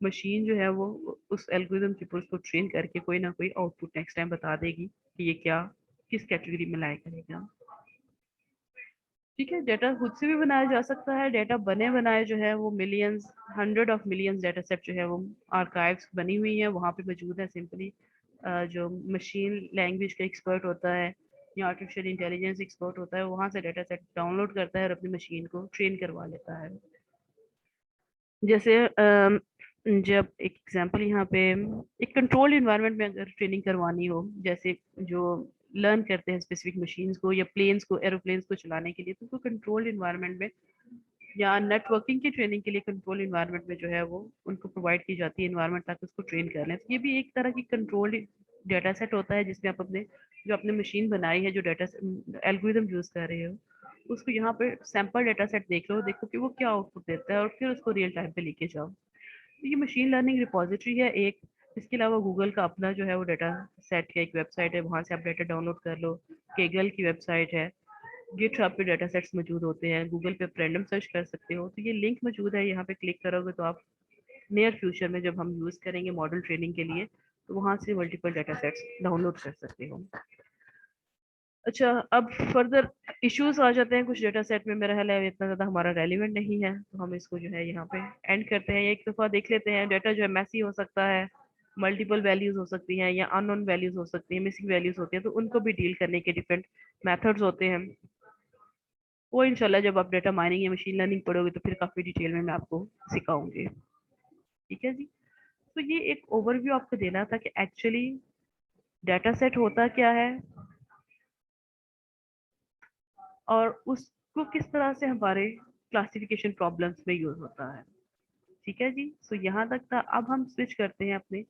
मशीन जो है वो उस एल्गोरिथम के ऊपर उसको ट्रेन करके कोई ना कोई आउटपुट नेक्स्ट टाइम बता देगी कि ये क्या किस कैटेगरी में लाया करेगा। ठीक है, डेटा खुद से भी बनाया जा सकता है। डेटा बने बनाए जो है वो millions, 100 of millions data set जो है वो आर्काइव्स बनी हुई है, वहाँ पे मौजूद है। सिंपली जो मशीन लैंग्वेज का एक्सपर्ट होता है या आर्टिफिशियल इंटेलिजेंस एक्सपर्ट होता है, वहां से डाटा सेट डाउनलोड करता है और अपनी मशीन को ट्रेन करवा लेता है। जैसे जब एक एग्जांपल यहाँ पे, एक कंट्रोल्ड इन्वायरमेंट में अगर ट्रेनिंग करवानी हो, जैसे जो लर्न करते हैं स्पेसिफिक मशीन्स को या प्लेन्स को, एरोप्लेन्स को चलाने के लिए, तो उनको कंट्रोल्ड इन्वायरमेंट में या नेटवर्किंग की ट्रेनिंग के लिए कंट्रोल इन्वायरमेंट में जो है वो उनको प्रोवाइड की जाती है इन्वायरमेंट, ताकि उसको ट्रेन कर लें। तो ये भी एक तरह की कंट्रोल्ड डाटा सेट होता है, जिसमें आप अपने जो आपने मशीन बनाई है, जो डाटा एल्गोरिदम यूज कर रहे हो, उसको यहाँ पे सैंपल डाटा सेट देख लो, देखो कि वो क्या आउटपुट देता है और फिर उसको रियल टाइम पे लेके जाओ। तो ये मशीन लर्निंग रिपोजिटरी है एक। इसके अलावा गूगल का अपना जो है वो डाटा सेट का एक वेबसाइट है, वहाँ से आप डाटा डाउनलोड कर लो। केगल की वेबसाइट है। गिटहब पे डाटा सेट्स मौजूद होते हैं। गूगल पे रैंडम सर्च कर सकते हो, तो ये लिंक मौजूद है, यहाँ पे क्लिक करोगे तो आप नियर फ्यूचर में जब हम यूज़ करेंगे मॉडल ट्रेनिंग के लिए, तो वहाँ से मल्टीपल डाटा सेट्स डाउनलोड कर सकते हो। अच्छा, अब फर्दर इश्यूज आ जाते हैं कुछ डाटा सेट में, मेरा ख्याल है इतना ज़्यादा हमारा रेलिवेंट नहीं है, तो हम इसको जो है यहाँ पे एंड करते हैं। एक दफ़ा देख लेते हैं, डाटा जो है मैसी हो सकता है, मल्टीपल वैल्यूज हो सकती हैं या अननोन वैल्यूज हो सकती हैं, मिसिंग वैल्यूज होती हैं, तो उनको भी डील करने के डिफरेंट मेथड्स होते हैं। वो इंशाल्लाह जब आप डाटा माइनिंग या मशीन लर्निंग पढ़ोगे तो फिर काफ़ी डिटेल में मैं आपको सिखाऊंगी। ठीक है जी। तो ये एक ओवरव्यू आपको देना था कि एक्चुअली डाटा सेट होता क्या है और उसको किस तरह से हमारे क्लासिफिकेशन प्रॉब्लम्स में यूज होता है। ठीक है जी। सो यहाँ तक था। अब हम स्विच करते हैं अपने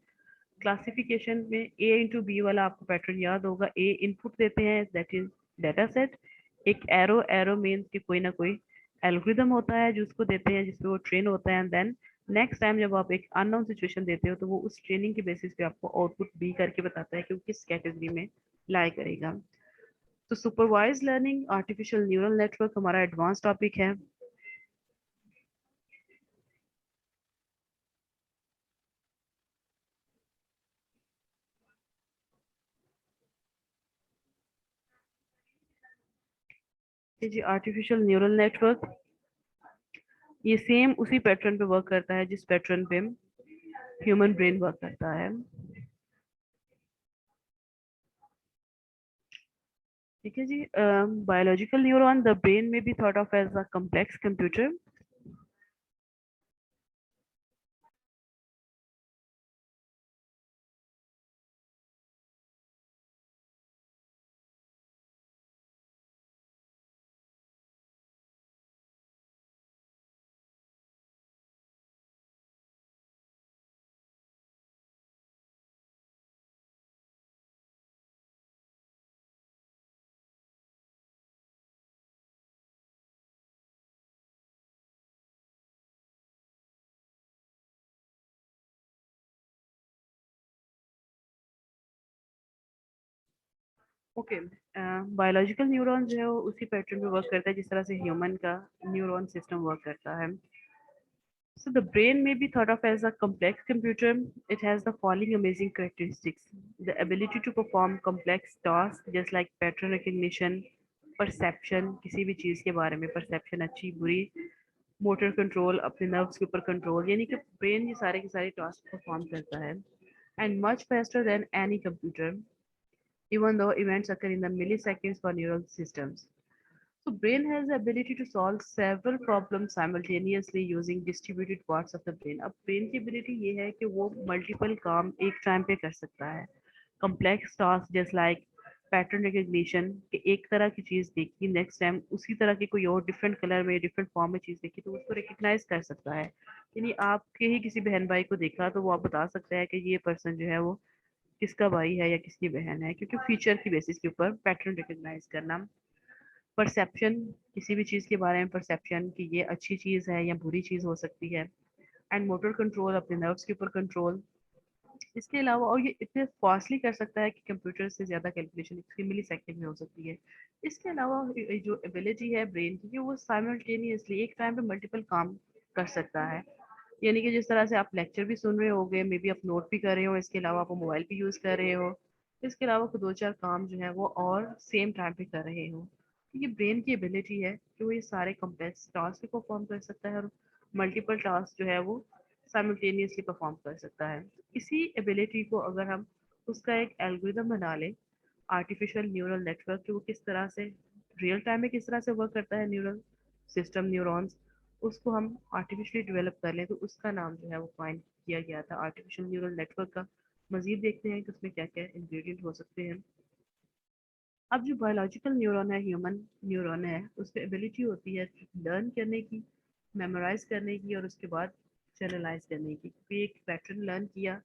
क्लासिफिकेशन में। ए इंटू बी वाला आपको पैटर्न याद होगा। ए इनपुट देते हैं, दैट इज डाटा सेट। एक एरो, एरो मीन्स कि कोई ना कोई एल्गोरिदम होता है जो उसको देते हैं, जिसपे वो ट्रेन होता है। एंड देन नेक्स्ट टाइम जब आप एक अननोन सिचुएशन देते हो, तो वो उस ट्रेनिंग के बेसिस पे आपको आउटपुट बी करके बताता है कि वो किस कैटेगरी में लाई करेगा। तो supervise learning, artificial neural network हमारा एडवांस टॉपिक है। जी, आर्टिफिशियल न्यूरल नेटवर्क ये सेम उसी पैटर्न पे वर्क करता है जिस पैटर्न पे ह्यूमन ब्रेन वर्क करता है। ठीक है जी। बायोलॉजिकल न्यूरॉन, द ब्रेन में be thought of as a complex computer. Okay, biological neuron जो है वो उसी पैटर्न पे वर्क करता है जिस तरह से ह्यूमन का न्यूरॉन सिस्टम वर्क करता है। So the brain may be thought of as a complex computer. It has the following amazing characteristics: the ability to perform complex tasks just like pattern recognition, perception, किसी भी चीज़ के बारे में perception, अच्छी बुरी, motor control, अपने nerves के ऊपर control, यानी कि brain ये सारे के सारे tasks perform करता है, and much faster than any computer, even though events occur in the milliseconds for neural systems. So brain has the ability to solve several problems simultaneously using distributed parts of the brain. अब brain की ability ये है कि वो multiple काम एक time पे कर सकता है। Complex tasks just like pattern recognition, कि एक तरह की चीज़ देखी, next time उसी तरह की कोई और different color में different form में चीज़ देखी, तो उसको recognize कर सकता है। यानी आपके ही किसी बहन भाई को देखा तो वो आप बता सकता है कि ये person जो है वो किसका भाई है या किसकी बहन है, क्योंकि फीचर की बेसिस के ऊपर पैटर्न रिकॉग्नाइज करना। परसेप्शन, किसी भी चीज़ के बारे में परसेप्शन कि ये अच्छी चीज़ है या बुरी चीज़ हो सकती है। एंड मोटर कंट्रोल, अपने नर्व्स के ऊपर कंट्रोल। इसके अलावा और ये इतने फास्टली कर सकता है कि कंप्यूटर से ज़्यादा कैलकुलेशन इसकी मिली सेकेंड में हो सकती है। इसके अलावा ये जो एबिलिटी है ब्रेन की, वो साइमल्टेनियसली एक टाइम पे मल्टीपल काम कर सकता है। यानी कि जिस तरह से आप लेक्चर भी सुन रहे होगे, मे बी आप नोट भी कर रहे हो, इसके अलावा आप मोबाइल भी यूज़ कर रहे हो, इसके अलावा को दो चार काम जो है वो और सेम टाइम पे कर रहे हो। ये ब्रेन की एबिलिटी है कि वो ये सारे कॉम्प्लेक्स टास्क को परफॉर्म कर सकता है और मल्टीपल टास्क जो है वो साइमल्टेनियसली परफॉर्म कर सकता है। इसी एबिलिटी को अगर हम उसका एक एल्गोरिदम बना लें, आर्टिफिशियल न्यूरल नेटवर्क वो किस तरह से रियल टाइम में किस तरह से वर्क करता है न्यूरल सिस्टम न्यूरॉन्स, उसको हम आर्टिफिशियली डेवलप कर लें तो उसका नाम जो है वो फाइंड किया गया था आर्टिफिशियल न्यूरल नेटवर्क का। मजीद देखते हैं कि उसमें क्या क्या इंग्रेडिएंट हो सकते हैं। अब जो बायोलॉजिकल न्यूरॉन है, ह्यूमन न्यूरॉन है, उसमें एबिलिटी होती है लर्न करने की, मेमोराइज करने की और उसके बाद जनरलाइज करने की। क्योंकि एक पैटर्न लर्न किया,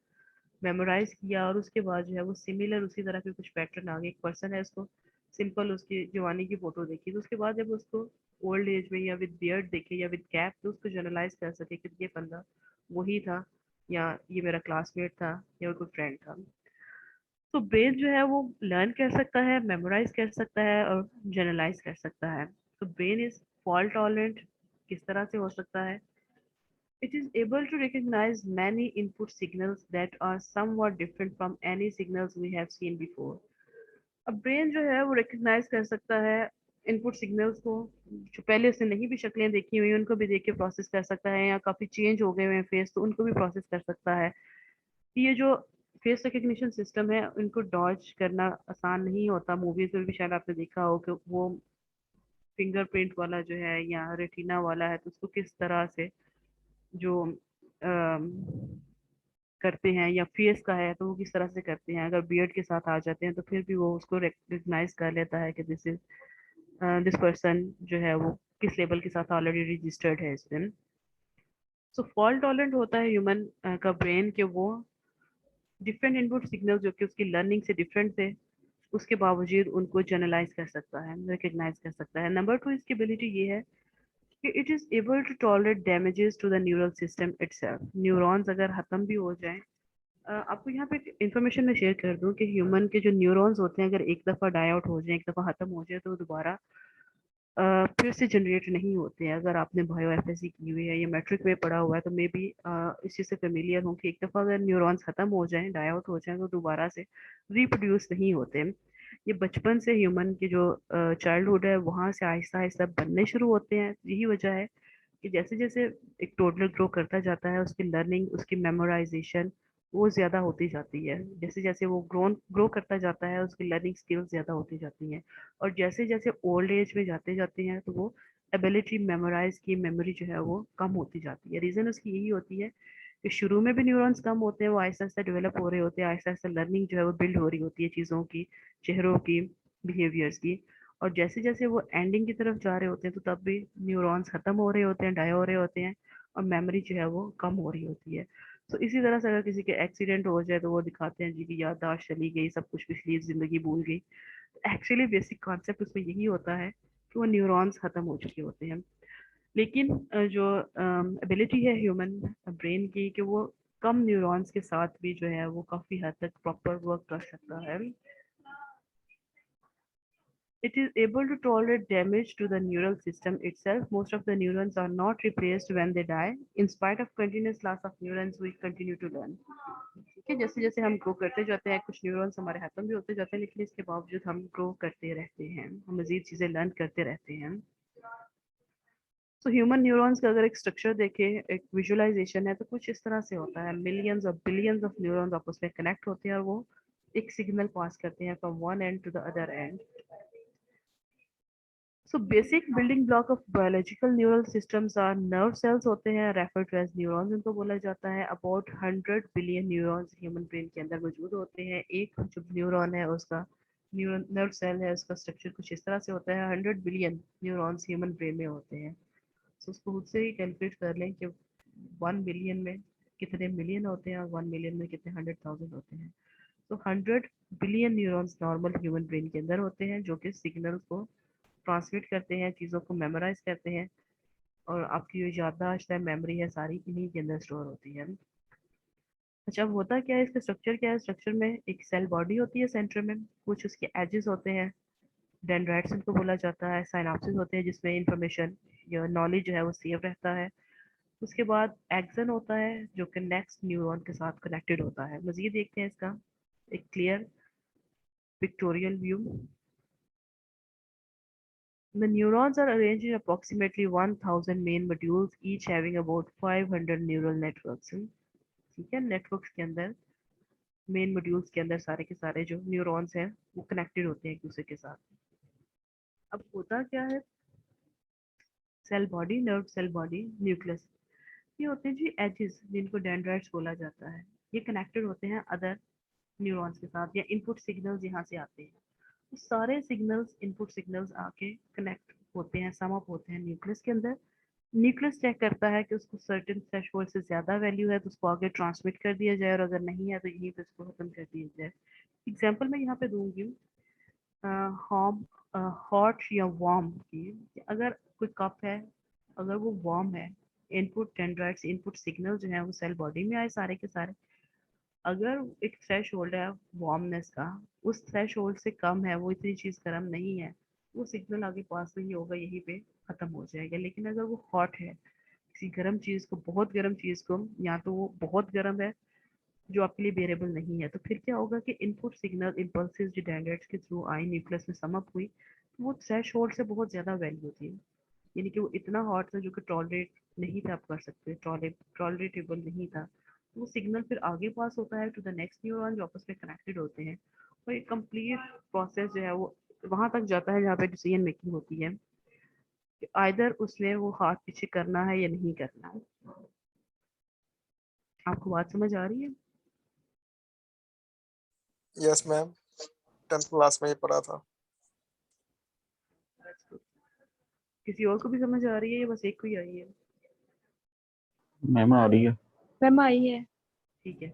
मेमोराइज किया और उसके बाद जो है वो सिमिलर उसी तरह के कुछ पैटर्न आ गए। एक पर्सन है, उसको सिंपल उसकी जवानी की फोटो देखी तो उसके बाद जब उसको ओल्ड एज में या विद बियर्ड देखे या विद कैप तो उसको जनरलाइज कर सके कि ये बंदा वही था या ये मेरा क्लासमेट था या कोई फ्रेंड था। तो ब्रेन जो है वो लर्न कर सकता है, मेमोराइज कर सकता है और जनरलाइज कर सकता है। तो ब्रेन इज फॉल्ट टॉलरेंट किस तरह से हो सकता है? It is able to recognize many input signals that are somewhat different from any signals we have seen before. अब ब्रेन जो है वो रिकग्नाइज कर सकता है इनपुट सिग्नल्स को, जो पहले उसने नहीं भी शक्लें देखी हुई उनको भी देख के प्रोसेस कर सकता है, या काफ़ी चेंज हो गए हुए हैं फेस तो उनको भी प्रोसेस कर सकता है। ये जो फेस रिकग्निशन सिस्टम है उनको डॉज करना आसान नहीं होता। मूवीज में भी शायद आपने देखा हो कि वो फिंगरप्रिंट वाला जो है या रेटिना वाला है तो उसको किस तरह से जो करते हैं, या फेस का है तो वो किस तरह से करते हैं। अगर बियर्ड के साथ आ जाते हैं तो फिर भी वो उसको रिकग्नाइज कर लेता है कि दिस पर्सन जो है वो किस लेवल के साथ ऑलरेडी रजिस्टर्ड है इसमें। सो फॉल्ट टॉलरेंट होता है ह्यूमन का ब्रेन के वो डिफरेंट इनपुट सिग्नल जो कि उसकी लर्निंग से डिफरेंट थे उसके बावजूद उनको जनरलाइज कर सकता है, रिकग्नाइज कर सकता है। नंबर 2 इसकी एबिलिटी ये है कि it is able to tolerate damages to the neural system itself. Neurons अगर खत्म भी हो जाएं, आपको यहाँ पे इंफॉर्मेशन में शेयर कर दूं कि ह्यूमन के जो न्यूरॉन्स होते हैं अगर एक दफ़ा डाई आउट हो जाए, एक दफ़ा खत्म हो जाए तो दोबारा फिर से जनरेट नहीं होते हैं। अगर आपने बायो एफएससी की हुई है या मैट्रिक में पढ़ा हुआ है तो मे बी इस चीज़ से फेमिलियर हूँ कि एक दफ़ा अगर न्यूरॉन्स खत्म हो जाएं, डाई आउट हो जाएं तो दोबारा से रिप्रोड्यूस नहीं होते। ये बचपन से ह्यूमन की जो चाइल्डहुड है वहाँ से आहिस्ता आहिस्ता बनने शुरू होते हैं। यही वजह है कि जैसे जैसे एक टोडलर ग्रो करता जाता है उसकी लर्निंग, उसकी मेमोराइजेशन वो ज़्यादा होती जाती है। जैसे जैसे वो ग्रो करता जाता है उसकी लर्निंग स्किल्स ज़्यादा होती जाती हैं। और जैसे जैसे ओल्ड एज में जाते जाते हैं तो वो एबिलिटी मेमोराइज की मेमोरी जो है वो कम होती जाती है। रीज़न उसकी यही होती है कि शुरू में भी न्यूरॉन्स कम होते हैं, वो आहिस्ता आहिस्ता डेवलप हो रहे होते हैं, आहिस्ता आहिस्ता लर्निंग जो है वो बिल्ड हो रही होती है चीज़ों की, चेहरों की, बिहेवियर्स की। और जैसे जैसे वो एंडिंग की तरफ जा रहे होते हैं तो तब भी न्यूरॉन्स खत्म हो रहे होते हैं, डाई हो रहे होते हैं और मेमोरी जो है वो कम हो रही होती है। तो इसी तरह से अगर किसी के एक्सीडेंट हो जाए तो वो दिखाते हैं जी की याददाश्त चली गई, सब कुछ पिछली जिंदगी भूल गई। एक्चुअली बेसिक कॉन्सेप्ट उसमें यही होता है कि वो न्यूरॉन्स खत्म हो चुके होते हैं। लेकिन जो एबिलिटी है ह्यूमन ब्रेन की कि वो कम न्यूरॉन्स के साथ भी जो है वो काफ़ी हद तक प्रॉपर वर्क कर सकता है। It is able to tolerate damage to the neural system itself. Most of the neurons are not replaced when they die. In spite of continuous loss of neurons, we continue to learn. ठीक है, जैसे जैसे हम grow करते जाते हैं कुछ neurons हमारे खत्म भी होते जाते हैं लेकिन इसके बावजूद हम ग्रो करते रहते हैं, हम मजीद चीज़ें लर्न करते रहते हैं। तो ह्यूमन न्यूरॉन्स का अगर एक स्ट्रक्चर देखें, एक विजुअलाइजेशन है तो कुछ इस तरह से होता है। मिलियंस और बिलियंस ऑफ न्यूरॉन्स आपस में कनेक्ट होते हैं और वो एक सिग्नल पास करते हैं from one end to the other end. So basic building block of biological neural systems are nerve cells होते हैं, referred to as neurons इनको बोला जाता है। About 100 billion neurons human brain के अंदर मौजूद होते हैं। एक जो न्यूरॉन है उसका न्यूरन नर्व सेल है उसका स्ट्रक्चर कुछ इस तरह से होता है। 100 बिलियन न्यूरॉन्स ह्यूमन ब्रेन में होते हैं। तो उसको खुद से ही कैलकुलेट कर लें कि 1 बिलियन में कितने मिलियन होते हैं और 1 मिलियन में कितने 100,000 होते हैं। तो 100 billion neurons normal human brain के अंदर होते हैं जो कि सिग्नल को ट्रांसमिट करते हैं, चीज़ों को मेमोराइज करते हैं और आपकी जो याददाश्त है, मेमोरी है, सारी इन्हीं के अंदर स्टोर होती है। अच्छा, अब होता क्या है, इसका स्ट्रक्चर क्या है? स्ट्रक्चर में एक सेल बॉडी होती है सेंटर में, कुछ उसके एजेस होते हैं, डेंड्राइट्स इनको बोला जाता है, साइनाप्सिस होते हैं जिसमें इंफॉर्मेशन या नॉलेज जो है वो सेव रहता है। उसके बाद एक्सन होता है जो कि नेक्स्ट न्यूरॉन के साथ कनेक्टेड होता है। मज़ीद देखते हैं इसका एक clear pictorial view. The neurons are arranged in approximately 1000 main modules, each having about 500 neural networks. ठीक है, नेटवर्क्स के अंदर मेन मॉड्यूल्स के अंदर सारे के सारे जो न्यूरॉन्स हैं वो कनेक्टेड होते हैं एक दूसरे के साथ। अब होता क्या है, cell body, nerve cell body, nucleus, ये होते हैं जी एजेस जिनको डेंड्राइट्स बोला जाता है। ये कनेक्टेड होते हैं अदर न्यूरॉन्स के साथ, या इनपुट सिग्नल्स यहाँ से आते हैं। तो सारे सिग्नल्स, इनपुट सिग्नल्स आके कनेक्ट होते हैं, सम अप होते हैं न्यूक्लियस के अंदर। न्यूक्लियस चेक करता है कि उसको सर्टेन थ्रेशोल्ड से ज्यादा वैल्यू है तो उसको आगे ट्रांसमिट कर दिया जाए, और अगर नहीं है तो यहीं पे उसको खत्म कर दिया जाए। एग्जांपल मैं यहाँ पे दूंगी हॉम हॉट या वार्म की। अगर कोई कप है, अगर वो वार्म है, इनपुट डेंड्राइट्स, इनपुट सिग्नल जो है वो सेल बॉडी में आए सारे के सारे, अगर एक थ्रेश होल्ड है वार्मनेस का, उस थ्रेश होल्ड से कम है, वो इतनी चीज गर्म नहीं है, वो सिग्नल आगे पास नहीं होगा, यहीं पे खत्म हो जाएगा। लेकिन अगर वो हॉट है, किसी गर्म चीज को, बहुत गर्म चीज को, या तो वो बहुत गर्म है जो आपके लिए बेरेबल नहीं है, तो फिर क्या होगा कि इनपुट सिग्नल इम्पल्सिस जो डेंड्राइट्स के थ्रू आई, न्यूक्लियस में सम अप हुई, तो वो थ्रेश होल्ड से बहुत ज्यादा वैल्यू थी, यानी कि वो इतना हॉट था जो कि टॉलरेट नहीं था, आप कर सकते, टॉलरेटेबल नहीं था। वो सिग्नल फिर आगे पास होता है टू द नेक्स्ट न्यूरॉन जो आपस में कनेक्टेड होते हैं, और ये कंप्लीट प्रोसेस जो है वो वहां तक जाता है जहाँ पे डिसीजन मेकिंग होती है कि आइदर उसने वो हाथ पीछे करना है या नहीं करना है। आपको बात समझ आ रही है? यस मैम, 10th क्लास में ये पढ़ा था। किसी और को भी समझ आ रही है या बस एक को ही आई है? मैम आ रही है। मैम आई है। ठीक है।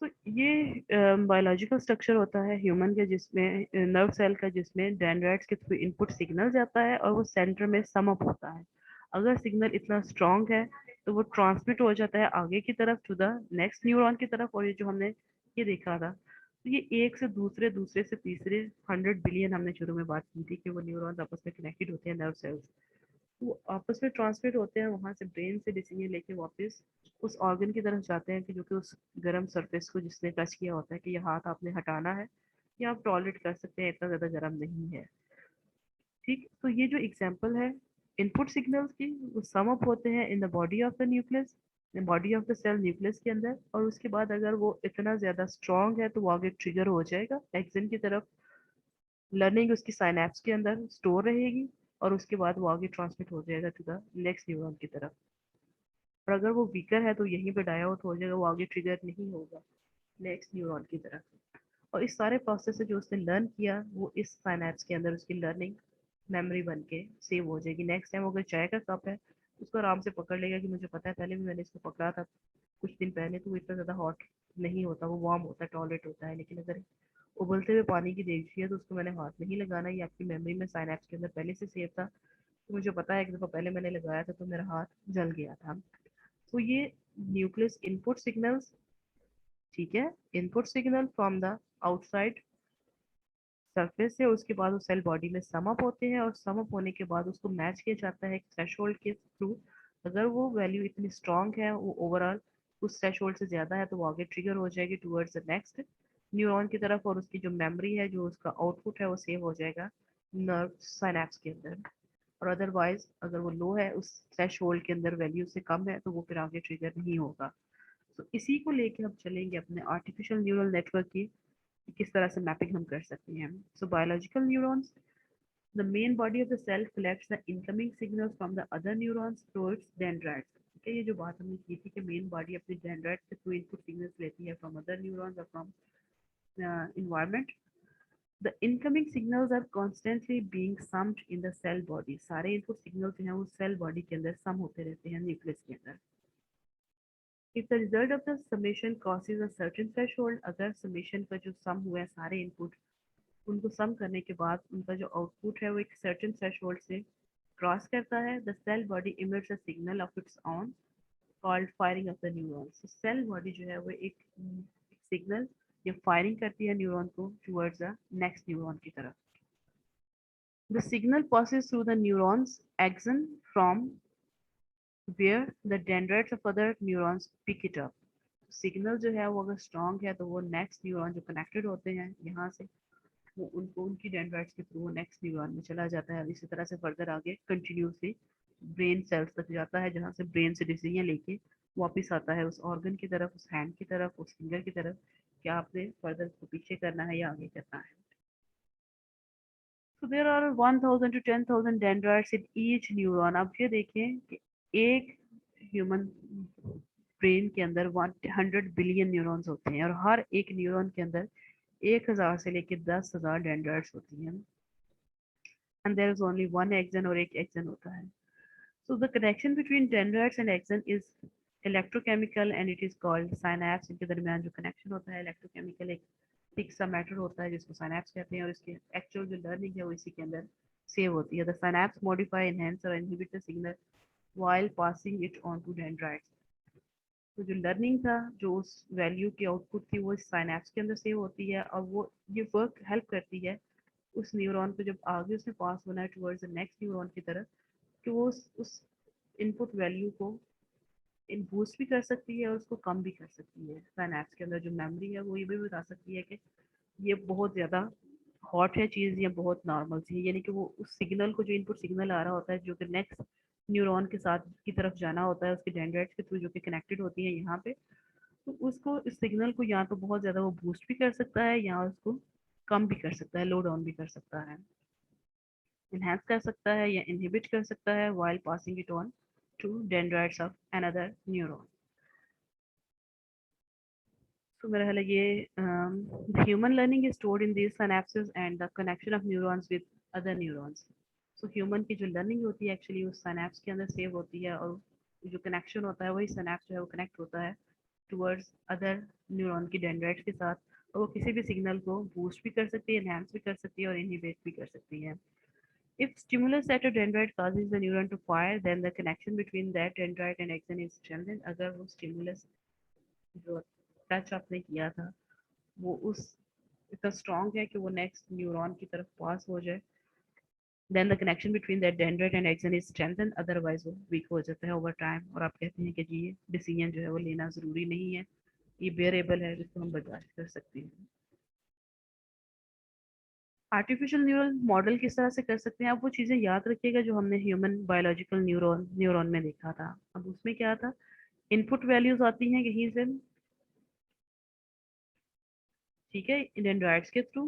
तो ये बायोलॉजिकल स्ट्रक्चर होता है ह्यूमन के, जिसमें नर्व सेल का, जिसमें डेंड्राइट्स के थ्रू इनपुट सिग्नल जाता है और वो सेंटर में सम अप होता है। अगर सिग्नल इतना स्ट्रांग है तो वो ट्रांसमिट हो जाता है आगे की तरफ टू द नेक्स्ट न्यूरॉन की तरफ। और ये जो हमने ये देखा था, तो ये एक से दूसरे, दूसरे से तीसरे 100 बिलियन, हमने शुरू में बात की थी कि वो न्यूरॉन्स आपस में कनेक्टेड होते हैं, नर्व सेल्स, वो आपस में ट्रांसमिट होते हैं, वहां से ब्रेन से डिसीजन लेके वापस उस ऑर्गन की तरफ जाते हैं कि जो कि उस गर्म सरफेस को जिसने टच किया होता है कि ये हाथ आपने हटाना है या आप टॉलरेट कर सकते हैं, इतना ज़्यादा गर्म नहीं है। ठीक, तो ये जो एग्जांपल है इनपुट सिग्नल्स की, वो सम अप होते हैं in the body of the nucleus, body of the cell nucleus के अंदर, और उसके बाद अगर वो इतना ज़्यादा स्ट्रॉन्ग है तो वो आगे ट्रिगर हो जाएगा एक्सन की तरफ, लर्निंग उसकी साइनेप्स के अंदर स्टोर रहेगी, और उसके बाद वो आगे ट्रांसमिट हो जाएगा टू द नेक्स्ट न्यूरॉन की तरफ। और अगर वो वीकर है तो यहीं पे डाई आउट हो जाएगा, वो आगे ट्रिगर नहीं होगा नेक्स्ट न्यूरॉन की तरफ। और इस सारे प्रोसेस से जो उसने लर्न किया वो इस साइनेप्स के अंदर उसकी लर्निंग मेमोरी बन के सेव हो जाएगी। नेक्स्ट टाइम अगर चाय का कप है उसको आराम से पकड़ लेगा कि मुझे पता है, पहले भी मैंने इसको पकड़ा था कुछ दिन पहले, तो वो इतना ज़्यादा हॉट नहीं होता, वो वार्म होता है, टॉलरेट होता है। लेकिन अगर उबलते हुए पानी की देगची है तो उसको मैंने हाथ नहीं लगाना, ये आपकी मेमोरी में साइनेप्स के अंदर पहले से सेव था, तो मुझे पता है एक दफ़ा पहले मैंने लगाया था तो मेरा हाथ जल गया था। तो ये न्यूक्लियस इनपुट सिग्नल्स, ठीक है, input signal from the outside surface से, उसके बाद वो सेल बॉडी में सम अप होते हैं, और सम अप होने के बाद उसको मैच किया जाता है थ्रेशोल्ड के थ्रू। अगर वो वैल्यू इतनी स्ट्रांग है, वो ओवरऑल उस थ्रेशोल्ड से ज़्यादा है, तो वो आगे ट्रिगर हो जाएगी टूवर्ड्स द नेक्स्ट न्यूरॉन की तरफ, और उसकी जो मेमोरी है, जो उसका आउटपुट है, वो सेव हो जाएगा नर्व साइनेप्स के अंदर। और अदरवाइज अगर वो लो है, उस थ्रेशोल्ड के अंदर वैल्यू से कम है, तो वो फिर आगे ट्रिगर नहीं होगा। तो इसी को लेके हम चलेंगे अपने आर्टिफिशियल न्यूरल नेटवर्क की, किस तरह से मैपिंग हम कर सकते हैं। So biological neurons, the main body of the cell collects the incoming signals from the other neurons through its dendrites. ठीक है, ये जो बात हमने की थी कि मेन बॉडी अपने डेंड्राइट्स के थ्रू इनपुट सिग्नल्स लेती है फ्रॉम अदर न्यूरॉन्स और from environment. The incoming signals are constantly being summed in the cell body. सारे इनपुट सिग्नल जो हैं वो सेल बॉडी के अंदर सम होते रहते हैं न्यूक्लियस के अंदर। If the result of the summation crosses a certain threshold, अगर summation का जो sum हुआ है सारे इनपुट, उनको सम करने के बाद उनका जो आउटपुट है वो एक सर्टेन थ्रेशोल्ड से क्रॉस करता है, the cell body emits a signal of its own called firing of the neurons. Cell body जो है वो एक सिग्नल या फायरिंग करती है न्यूरॉन को टुवर्ड्स द नेक्स्ट न्यूरॉन की तरफ। The signal passes through the neurons axon from where the dendrites of other neurons pick it up. Signal जो है वो अगर स्ट्रॉन्ग है तो वो नेक्स्ट न्यूरॉन जो कनेक्टेड होते हैं यहाँ से, वो उनको उनकी डेंड्राइट्स के थ्रू नेक्स्ट न्यूरॉन में चला जाता है। इसी तरह से फर्दर आगे कंटिन्यूसली ब्रेन सेल्स तक जाता है, जहाँ से ब्रेन से डिसीजन लेके वापस आता है उस ऑर्गन की तरफ, उस हैंड की तरफ, उस फिंगर की तरफ, क्या आपने फर्दर इसको पीछे करना है या आगे करना है. So there are 1000 to 10,000 dendrites in each neuron. अब ये देखें कि एक ह्यूमन ब्रेन के अंदर 100 बिलियन न्यूरॉन्स होते हैं और हर एक न्यूरॉन के अंदर 1000 से लेकर 10,000 डेंड्राइट्स होती हैं. And there is only one axon और एक axon होता है. So the connection between dendrites and axon is electrochemical and it is called synapse. इनके दरमियान जो connection होता है electrochemical एक थिक सा मैटर होता है जिसको synapse कहते हैं और इसकी एक्चुअल जो लर्निंग है वो इसी के अंदर सेव होती है. The synapse modify, enhance or inhibit the signal while passing it on to dendrites. तो जो लर्निंग था जो उस वैल्यू की आउटपुट थी वो इस synapse के अंदर सेव होती है और वो ये वर्क हेल्प करती है उस न्यूरॉन को जब आगे उसने पास होना है टुवर्ड्स द नेक्स्ट न्यूरॉन की तरफ कि वो उस इनपुट वैल्यू को बूस्ट भी कर सकती है और उसको कम भी कर सकती है. साइनैप्स के अंदर जो मेमोरी है वो ये भी बता सकती है कि ये बहुत ज़्यादा हॉट है चीज़ या बहुत नॉर्मल सी है, यानी कि वो उस सिग्नल को जो इनपुट सिग्नल आ रहा होता है जो कि नेक्स्ट न्यूरॉन के साथ की तरफ जाना होता है उसके डेंड्राइट्स के थ्रू जो कि कनेक्टेड होती है यहाँ पे, तो उसको इस सिग्नल को या तो बहुत ज़्यादा वो बूस्ट भी कर सकता है या उसको कम भी कर सकता है, लो डाउन भी कर सकता है, enhance कर सकता है या inhibit कर सकता है while passing it on to dendrites of another neuron. So मेरा ख्याल है ये the human learning is stored in these synapses and the connection of neurons with other neurons. So human की जो learning होती है actually उस synapse के अंदर save होती है और जो connection होता है वही synapse जो है वो connect होता है towards other neuron की dendrites के साथ और वो किसी भी signal को boost भी कर सकती है, enhance भी कर सकती है और inhibit भी कर सकती है. If stimulus at a dendrite causes the neuron to fire, then the connection between that dendrite and axon is strengthened. अगर वो stimulus जो टच आपने किया था वो उस इतना strong है कि वो next neuron की तरफ pass हो जाए, then the connection between that dendrite and axon is strengthened. Otherwise वो weak हो जाता है over time और आप कहते हैं कि जी ये decision जो है वो लेना ज़रूरी नहीं है, ये bearable है जिसको हम बर्दाश्त कर सकते हैं. आर्टिफिशियल न्यूरल मॉडल किस तरह से कर सकते हैं आप वो चीज़ें याद रखिएगा जो हमने ह्यूमन बायोलॉजिकल न्यूरॉन में देखा था. अब उसमें क्या था, इनपुट वैल्यूज आती हैं कहीं से, ठीक है, डेंड्राइट्स के थ्रू.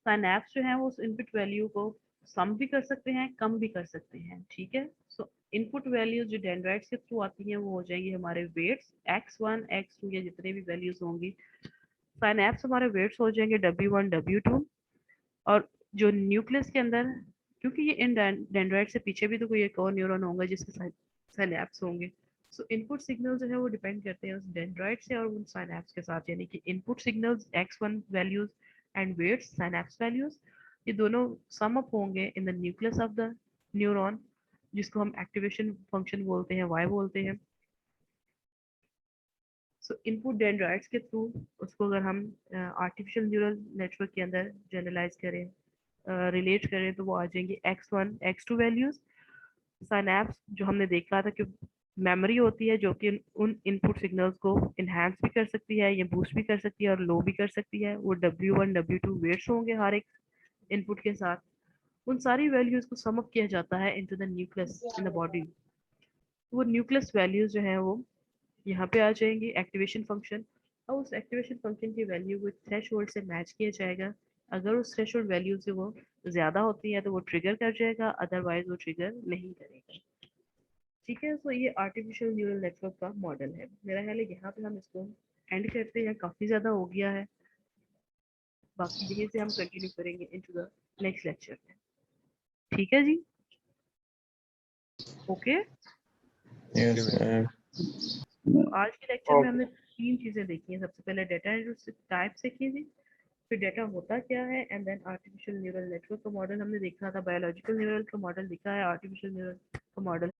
साइनैप्स जो है वो उस इनपुट वैल्यू को सम भी कर सकते हैं, कम भी कर सकते हैं, ठीक है. सो इनपुट वैल्यूज जो डेंड्राइट्स के थ्रू आती हैं वो हो जाएंगी हमारे वेट्स x1 x2 या जितने भी वैल्यूज होंगी. साइनैप्स हमारे वेट्स हो जाएंगे w1 w2 और जो न्यूक्लियस के अंदर क्योंकि ये इन डेंड्राइट से पीछे भी तो कोई एक और न्यूरॉन होगा जिसके साइनैप्स होंगे. सो इनपुट सिग्नल जो है वो डिपेंड करते हैं उस डेंड्राइट से और उन साइनैप्स के साथ, यानी कि input signals x1 values and weights synapse values ये दोनों सम अप होंगे in the nucleus of the neuron जिसको हम एक्टिवेशन फंक्शन बोलते हैं, y बोलते हैं. सो इनपुट डेंड्राइट्स के थ्रू उसको अगर हम आर्टिफिशियल न्यूरल नेटवर्क के अंदर जनरलाइज करें, रिलेट करें तो वो आ जाएंगे x1 x2 वैल्यूज. साइनैप्स जो हमने देखा था कि मेमोरी होती है जो कि उन इनपुट सिग्नल्स को इन्हांस भी कर सकती है या बूस्ट भी कर सकती है और लो भी कर सकती है. वो w1 w2 वेट्स होंगे हर एक इनपुट के साथ. उन सारी वैल्यूज को सम अप किया जाता है into the nucleus in the body. वो न्यूक्लियस वैल्यूज जो है वो यहाँ पे आ जाएंगी एक्टिवेशन फंक्शन और उस एक्टिवेशन फंक्शन की वैल्यू को थ्रेशोल्ड से मैच किया जाएगा. अगर उस थ्रेशोल्ड वैल्यू से वो ज़्यादा होती है तो वो ट्रिगर कर जाएगा, अदरवाइज वो ट्रिगर नहीं करेगा, ठीक है. सो ये आर्टिफिशियल न्यूरल नेटवर्क का मॉडल है. मेरा ख्याल है यहाँ पे हम इसको एंड करते हैं, काफ़ी ज़्यादा हो गया है, बाकी यहीं से हम कंटिन्यू करेंगे इनटू द नेक्स्ट लेक्चर में, ठीक है जी. ओके Yes, आज के लेक्चर में हमने 3 चीज़ें देखी हैं. सबसे पहले डेटा टाइप सीखी थी, फिर डेटा होता क्या है, and then artificial neural network का मॉडल हमने देखा था, बायोलॉजिकल न्यूरल का मॉडल दिखा है, आर्टिफिशियल न्यूरल का मॉडल